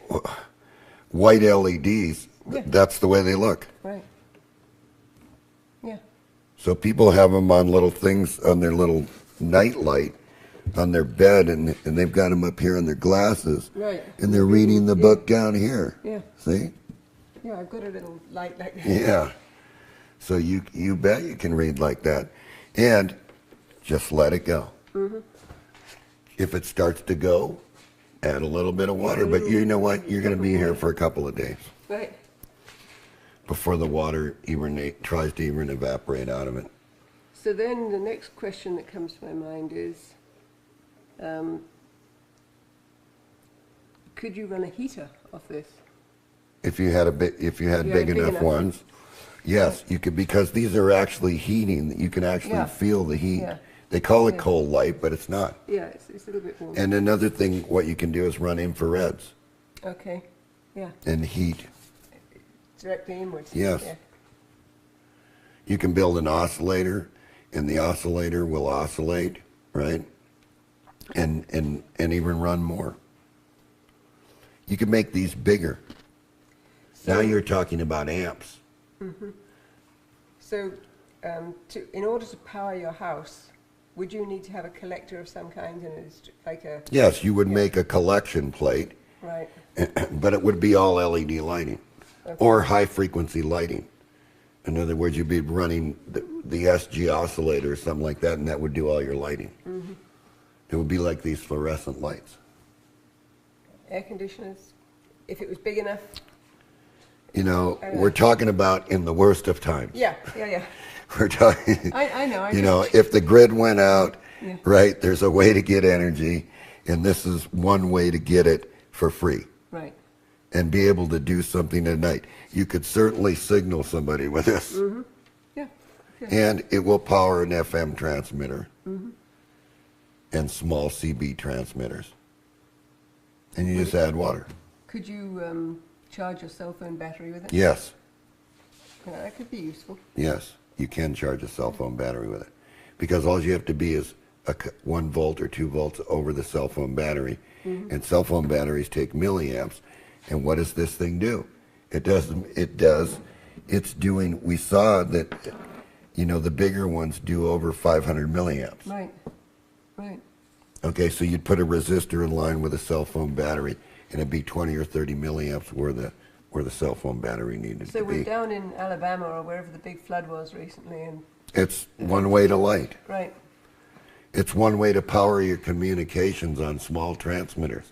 white LEDs, Yeah. that's the way they look. Right. Yeah. So people have them on little things, on their little night light, on their bed, and they've got them up here on their glasses, Right. and they're reading the book down here. Yeah. See? Yeah, I've got a little light like that. Yeah. So you bet you can read like that. And just let it go. Mm-hmm. If it starts to go, add a little bit of water. But you know what? You're going to be here for a couple of days Right. before the water tries to even evaporate out of it. So then the next question that comes to my mind is, could you run a heater off this? If you had big enough ones, yes, you could, because these are actually heating. You can actually Yeah. feel the heat. Yeah. They call it Yeah. cold light, but it's not. Yeah, it's a little bit warm. And another thing, what you can do is run infrareds Okay. Yeah. and heat. Directly inwards. Yes. Yeah. You can build an oscillator, and the oscillator will oscillate, right? And even run more. You can make these bigger. Now you're talking about amps. So, in order to power your house, would you need to have a collector of some kind, and it's like a Yes, you would make a collection plate, right? but it would be all LED lighting Okay. or high frequency lighting. In other words, you'd be running the SG oscillator or something like that, and that would do all your lighting. It would be like these fluorescent lights. Air conditioners, if it was big enough. You know, we're talking about in the worst of times. Yeah, yeah, yeah. We're talking, I know. you know, if the grid went out, Yeah. right, there's a way to get energy, and this is one way to get it for free Right. and be able to do something at night. You could certainly signal somebody with this, Yeah. Yeah. and it will power an FM transmitter and small CB transmitters. And you just add water. Could you charge your cell phone battery with it? Yes, Yeah, that could be useful. yes, you can charge a cell phone battery with it, because all you have to be is 1 volt or 2 volts over the cell phone battery, and cell phone batteries take milliamps. And what does this thing do? It's doing. We saw that You know, the bigger ones do over 500 milliamps. Right. Right. Okay, so you'd put a resistor in line with a cell phone battery, and it'd be 20 or 30 milliamps where the cell phone battery needed So to we're be. down in Alabama or wherever the big flood was recently, and It's one way to light. right. It's one way to power your communications on small transmitters.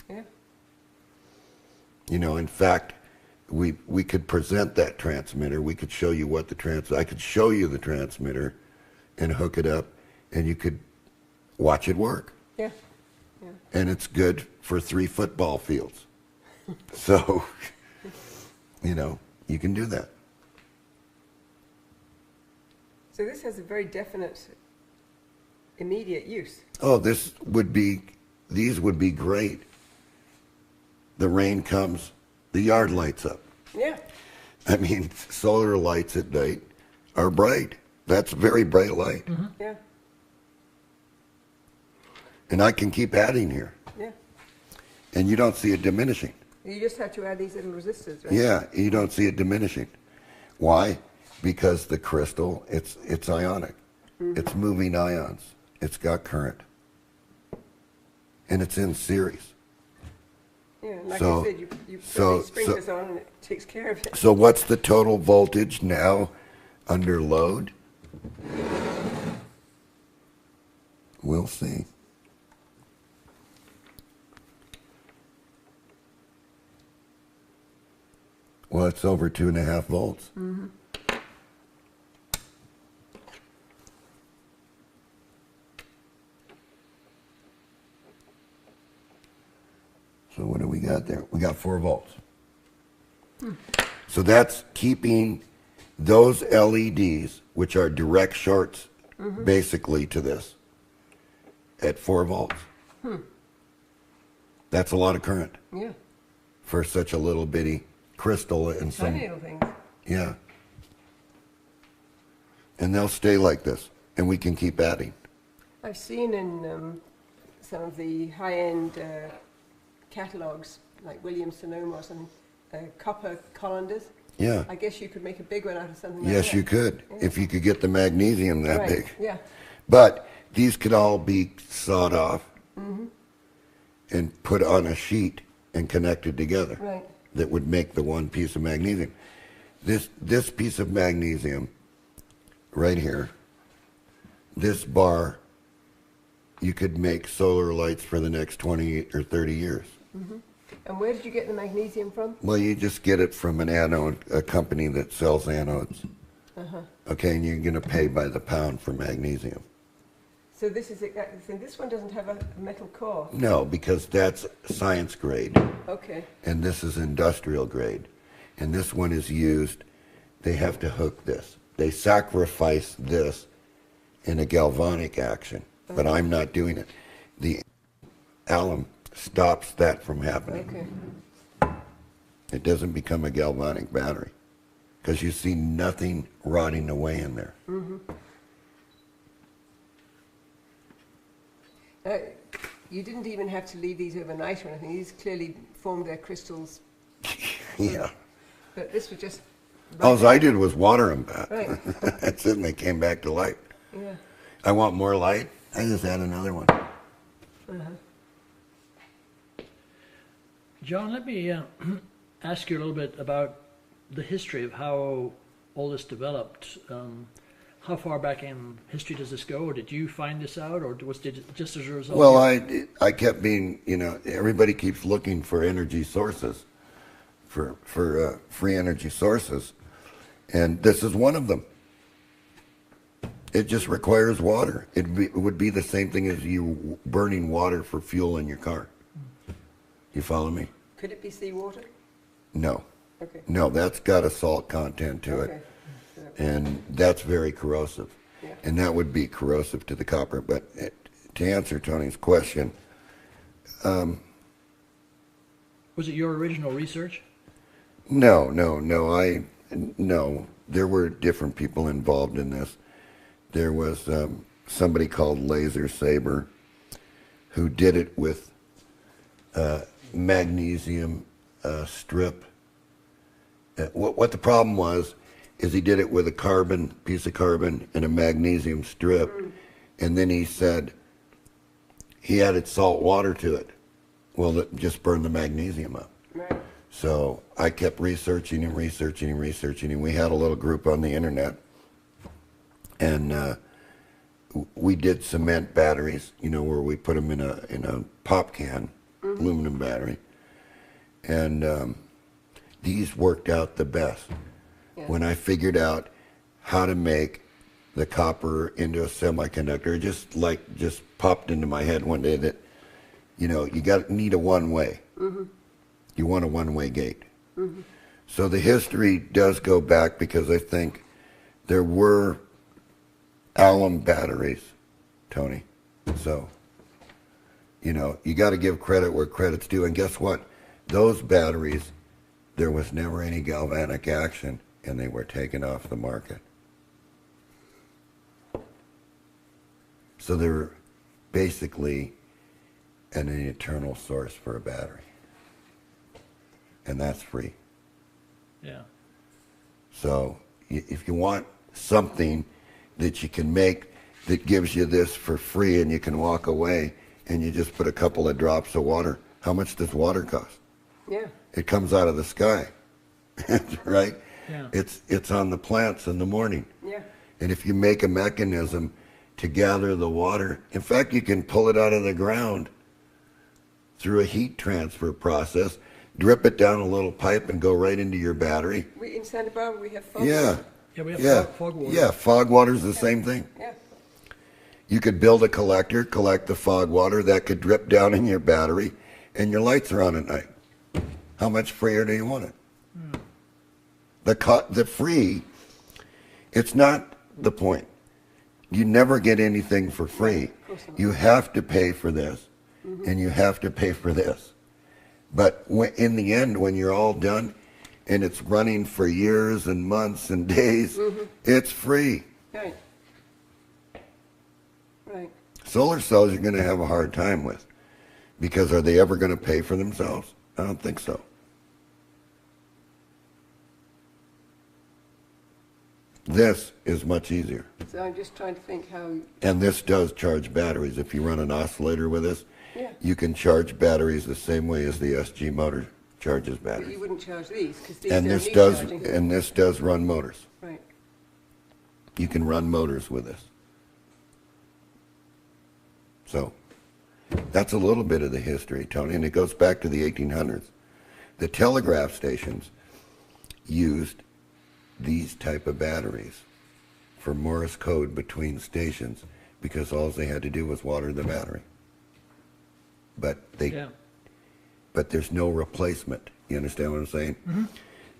Yeah. You know, in fact, we could present that transmitter. We could show you what I could show you the transmitter and hook it up, and you could watch it work. Yeah. Yeah. And it's good for 3 football fields. So, you know, you can do that. So this has a very definite, immediate use. Oh, these would be great. The rain comes, the yard lights up. Yeah. I mean, solar lights at night are bright. That's very bright light. Yeah. And I can keep adding here. Yeah. And you don't see it diminishing. You just have to add these little resistors, right? Yeah, you don't see it diminishing. Why? Because the crystal, it's ionic. It's moving ions. It's got current. And it's in series. Yeah, like So- I said, you put so- these sprinklers on and it takes care of it. So what's the total voltage now under load? We'll see. Well, it's over 2.5 volts. So what do we got there? We got 4 volts. So that's keeping those LEDs, which are direct shorts basically to this, at 4 volts. That's a lot of current Yeah. for such a little bitty crystal and some, Tiny little things. yeah. And they'll stay like this, and we can keep adding. I've seen in some of the high-end catalogs, like Williams Sonoma or something, copper colanders. Yeah. I guess you could make a big one out of something like that. Yes, you could, if you could get the magnesium that Right. big. Yeah. But these could all be sawed off and put on a sheet and connected together. Right. That would make the one piece of magnesium. This piece of magnesium right here, this bar, you could make solar lights for the next 20 or 30 years. And where did you get the magnesium from? Well, you just get it from an anode, a company that sells anodes. Okay, and you're going to pay by the pound for magnesium. So this is exactly the thing. This one doesn't have a metal core. No, because that's science grade, Okay. and this is industrial grade. And this one is used, they have to hook this. They sacrifice this in a galvanic action, but I'm not doing it. The alum stops that from happening. Okay. It doesn't become a galvanic battery because you see nothing rotting away in there. You didn't even have to leave these overnight or anything. These clearly formed their crystals, Yeah. but this was just. All I did was water them back. Right. That's it, and they came back to light. Yeah. I want more light. I just add another one. John, let me ask you a little bit about the history of how all this developed. How far back in history does this go? Did you find this out, or was it just as a result? Well, I kept being, everybody keeps looking for energy sources, for free energy sources, and this is one of them. It just requires water. It would be the same thing as you burning water for fuel in your car. You follow me? Could it be seawater? No. Okay. No, that's got a salt content to Okay. it, and that's very corrosive. Yeah. And that would be corrosive to the copper. But to answer Tony's question, Was it your original research? no. There were different people involved in this. There was somebody called Laser Saber who did it with magnesium strip. What the problem was, is he did it with a piece of carbon and a magnesium strip, and then he said he added salt water to it. Well, that just burned the magnesium up. Right. So I kept researching, and we had a little group on the internet, and we did cement batteries, where we put them in a pop can, aluminum battery, and these worked out the best. Yeah. When I figured out how to make the copper into a semiconductor, it just popped into my head one day that, you need a one-way. You want a one-way gate. So the history does go back, because I think there were alum batteries, Tony. So, you got to give credit where credit's due. And guess what? Those batteries, there was never any galvanic action, and they were taken off the market. So they're basically an eternal source for a battery. And that's free. Yeah. So if you want something that you can make that gives you this for free, and you can walk away and you just put a couple of drops of water, how much does water cost? Yeah. It comes out of the sky, right? Yeah. It's on the plants in the morning. Yeah. And if you make a mechanism to gather the water, in fact, you can pull it out of the ground through a heat transfer process, drip it down a little pipe, and go right into your battery. We in Santa Barbara we have fog. Yeah. Yeah, we have Yeah. fog water. Yeah, fog water's the same thing. Yeah. You could build a collector, collect the fog water, that could drip down in your battery, and your lights are on at night. How much freer do you want it? The free, it's not the point. You never get anything for free. You have to pay for this, and you have to pay for this. But in the end, when you're all done, and it's running for years and months and days, it's free. Right. Right. Solar cells you're going to have a hard time with, because are they ever going to pay for themselves? I don't think so. This is much easier. So I'm just trying to think how. And this does charge batteries. If you run an oscillator with this, Yeah. you can charge batteries the same way as the SG motor charges But you batteries. wouldn't charge these because these And don't this need does, charging. and this does run motors. Right. You can run motors with this. So that's a little bit of the history, Tony, and it goes back to the 1800s. The telegraph stations used these type of batteries for Morse code between stations, because all they had to do was water the battery. But Yeah. but there's no replacement. You understand what I'm saying?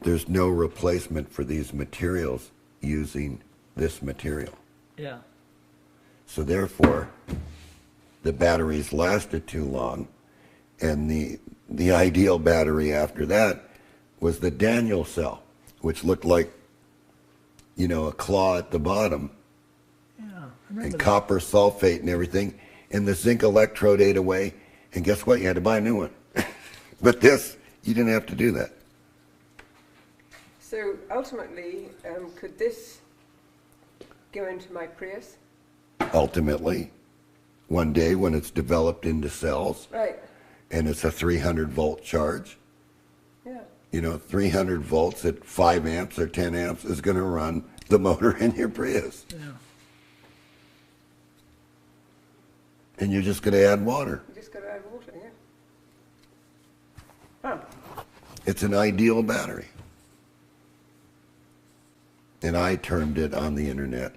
There's no replacement for these materials using this material. Yeah. So therefore, the batteries lasted too long, and the ideal battery after that was the Daniel cell, which looked like, a claw at the bottom, Yeah. I and remember that. copper sulfate and everything, and the zinc electrode ate away, and guess what? You had to buy a new one. But this, you didn't have to do that. So ultimately, could this go into my Prius? Ultimately, one day when it's developed into cells, Right. and it's a 300-volt charge, Yeah. 300 volts at 5 amps or 10 amps is going to run the motor in your Prius. Yeah. And you're just going to add water. You just got to add water. Yeah. Huh. It's an ideal battery. And I termed it on the internet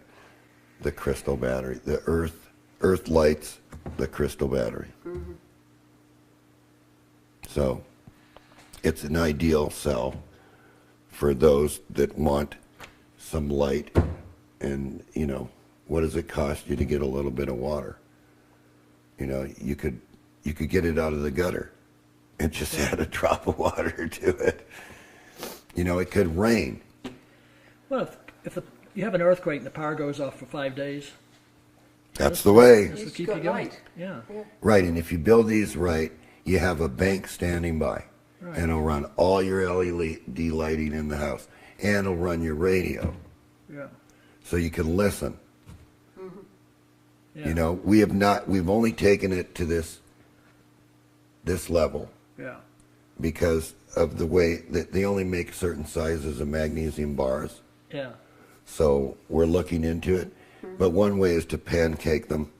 the crystal battery. The Earth lights the crystal battery. So it's an ideal cell for those that want some light. And, what does it cost you to get a little bit of water? You could get it out of the gutter and just add a drop of water to it. It could rain. Well, if you have an earthquake and the power goes off for 5 days, That's the way. this will You've keep got you going. light. Yeah. Yeah. Right, and if you build these right, you have a bank standing by. Right. And it'll run all your LED lighting in the house. and it'll run your radio, Yeah. so you can listen. Yeah. You know, we've only taken it to this level Yeah. because of the way that they only make certain sizes of magnesium bars. Yeah. So we're looking into it. But one way is to pancake them,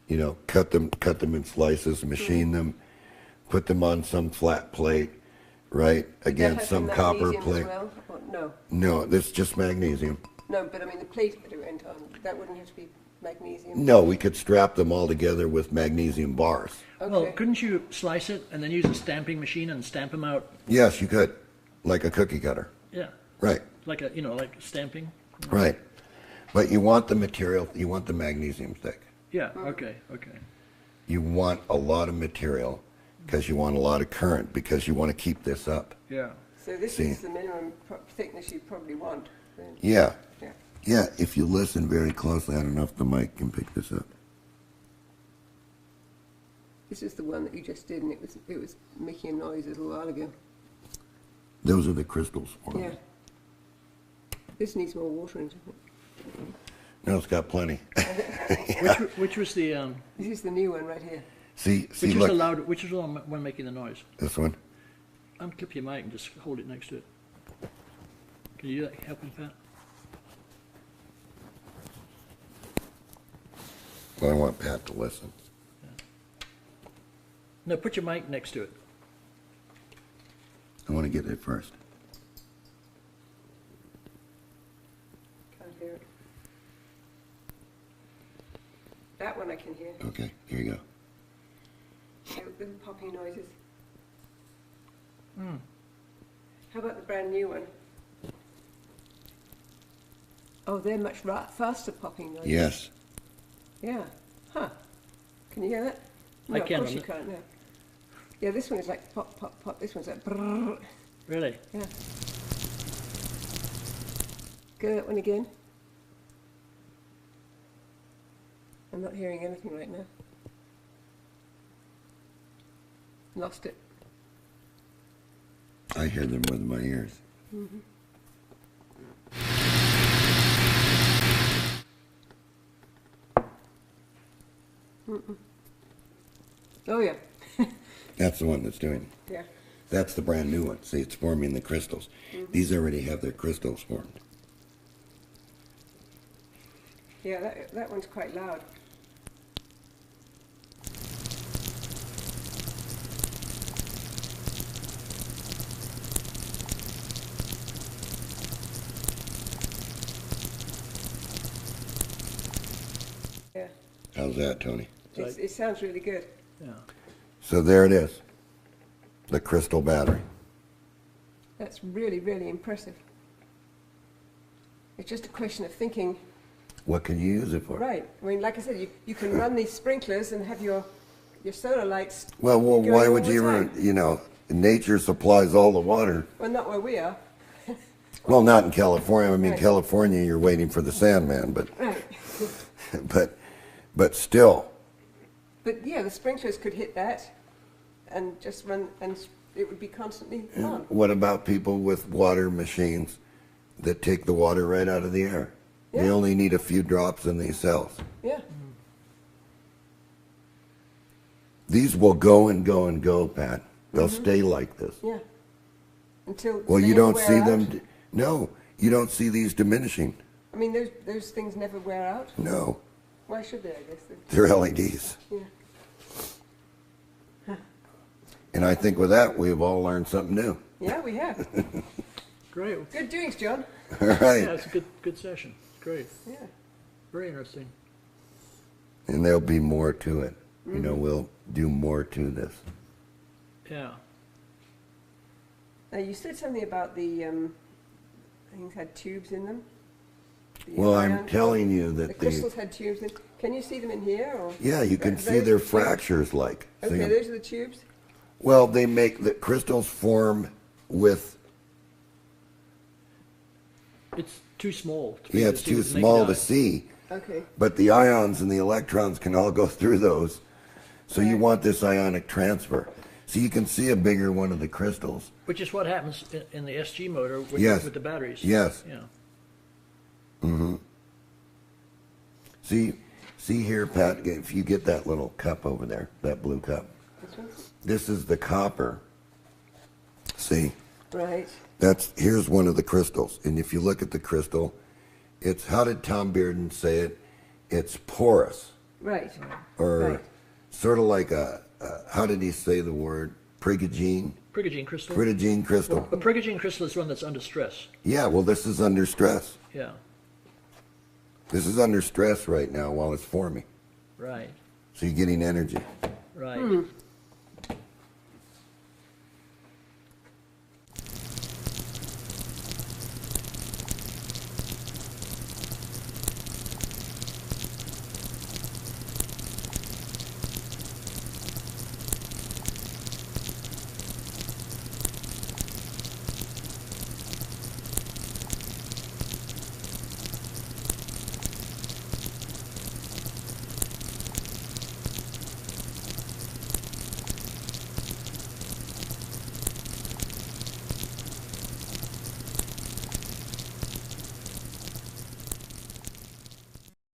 you know, cut them in slices, machine them, put them on some flat plate, right, against some copper magnesium plate. as well? Or no, No, this is just magnesium. no, but I mean the plate that it went on, that wouldn't have to be magnesium. No, we could strap them all together with magnesium bars. Okay. Well, couldn't you slice it and then use a stamping machine and stamp them out? Yes, you could, like a cookie cutter. Yeah. Right, Like like stamping? right. But you want the material, you want the magnesium thick. Yeah. Okay. Okay. You want a lot of material because you want a lot of current because you want to keep this up. Yeah. So this See. is the minimum thickness you probably want. Then. Yeah, Yeah. yeah, if you listen very closely, I don't know if the mic can pick this up. This is the one that you just did, and it was making a noise a little while ago. Those are the crystals for Yeah. me. This needs more water into it. No, it's got plenty. Which was the This is the new one right here. See, which was look, the loud? Which was the one making the noise? this one. Unclip your mic and just hold it next to it. Can you do that? Help me, Pat? Well, I want Pat to listen. No, put your mic next to it. I want to get it first. Can't hear it. That one I can hear. Okay, here you go. The popping noises. How about the brand new one? Oh, they're much faster popping noises. Yes. Yeah. Huh. Can you hear that? No, I can, Of course you but- can't. No. Yeah, this one is like pop, pop, pop. This one's like brrrr. Really? Yeah. Go that one again. I'm not hearing anything right now. Lost it. I hear them with my ears. Oh yeah. That's the one that's doing it. Yeah. That's the brand new one. See, it's forming the crystals. These already have their crystals formed. Yeah, that one's quite loud. Yeah, How's that, Tony? it sounds really good. Yeah. So there it is. The crystal battery. That's really, really impressive. It's just a question of thinking, What can you use it for? right, I mean, like I said, you can run these sprinklers and have your solar lights. Well, going why all would the you ever, time. nature supplies all the water. Well, not where we are. Well, not in California. I mean, Right. California, you're waiting for the Sandman, but Right. but still, But yeah, the sprinklers could hit that and just run, and it would be constantly on. what about people with water machines that take the water right out of the air? They Yeah. only need a few drops in these cells. Yeah, These will go and go and go, Pat. They'll stay like this. yeah. Until Well, they you never don't wear see out. them. No, you don't see these diminishing. I mean, those things never wear out. No, Why should they? I guess. they're LEDs. Yeah. And I think with that, we've all learned something new. Yeah, we have. Great. Good doings, John. All right. Yeah, it's a good session. Great. Yeah. Very interesting. And there'll be more to it. We'll do more to this. Yeah. Now you said something about the things had tubes in them. The Well, I'm iron- telling you the that crystals had tubes in. Can you see them in here? Or yeah, you can Those see are their the tubes. fractures like. See Okay, 'em? those are the tubes. Well, they make the crystals form with, It's too small. To be yeah, able it's to see too with the naked small to eye. see, Okay. but the ions and the electrons can all go through those. So you Right. want this ionic transfer. So you can see a bigger one of the crystals. Which is what happens in the SG motor with, Yes. with the batteries. Yes. Yeah. See here, Pat, if you get that little cup over there, that blue cup. This one? This is the copper. See, Right. here's one of the crystals. And if you look at the crystal, it's, how did Tom Bearden say it? It's porous. Right. Or Right. sort of like how did he say the word? Prigogine? Prigogine crystal. Prigogine crystal. But prigogine crystal is one that's under stress. Yeah, well, this is under stress. Yeah. This is under stress right now while it's forming. Right. So you're getting energy. Right.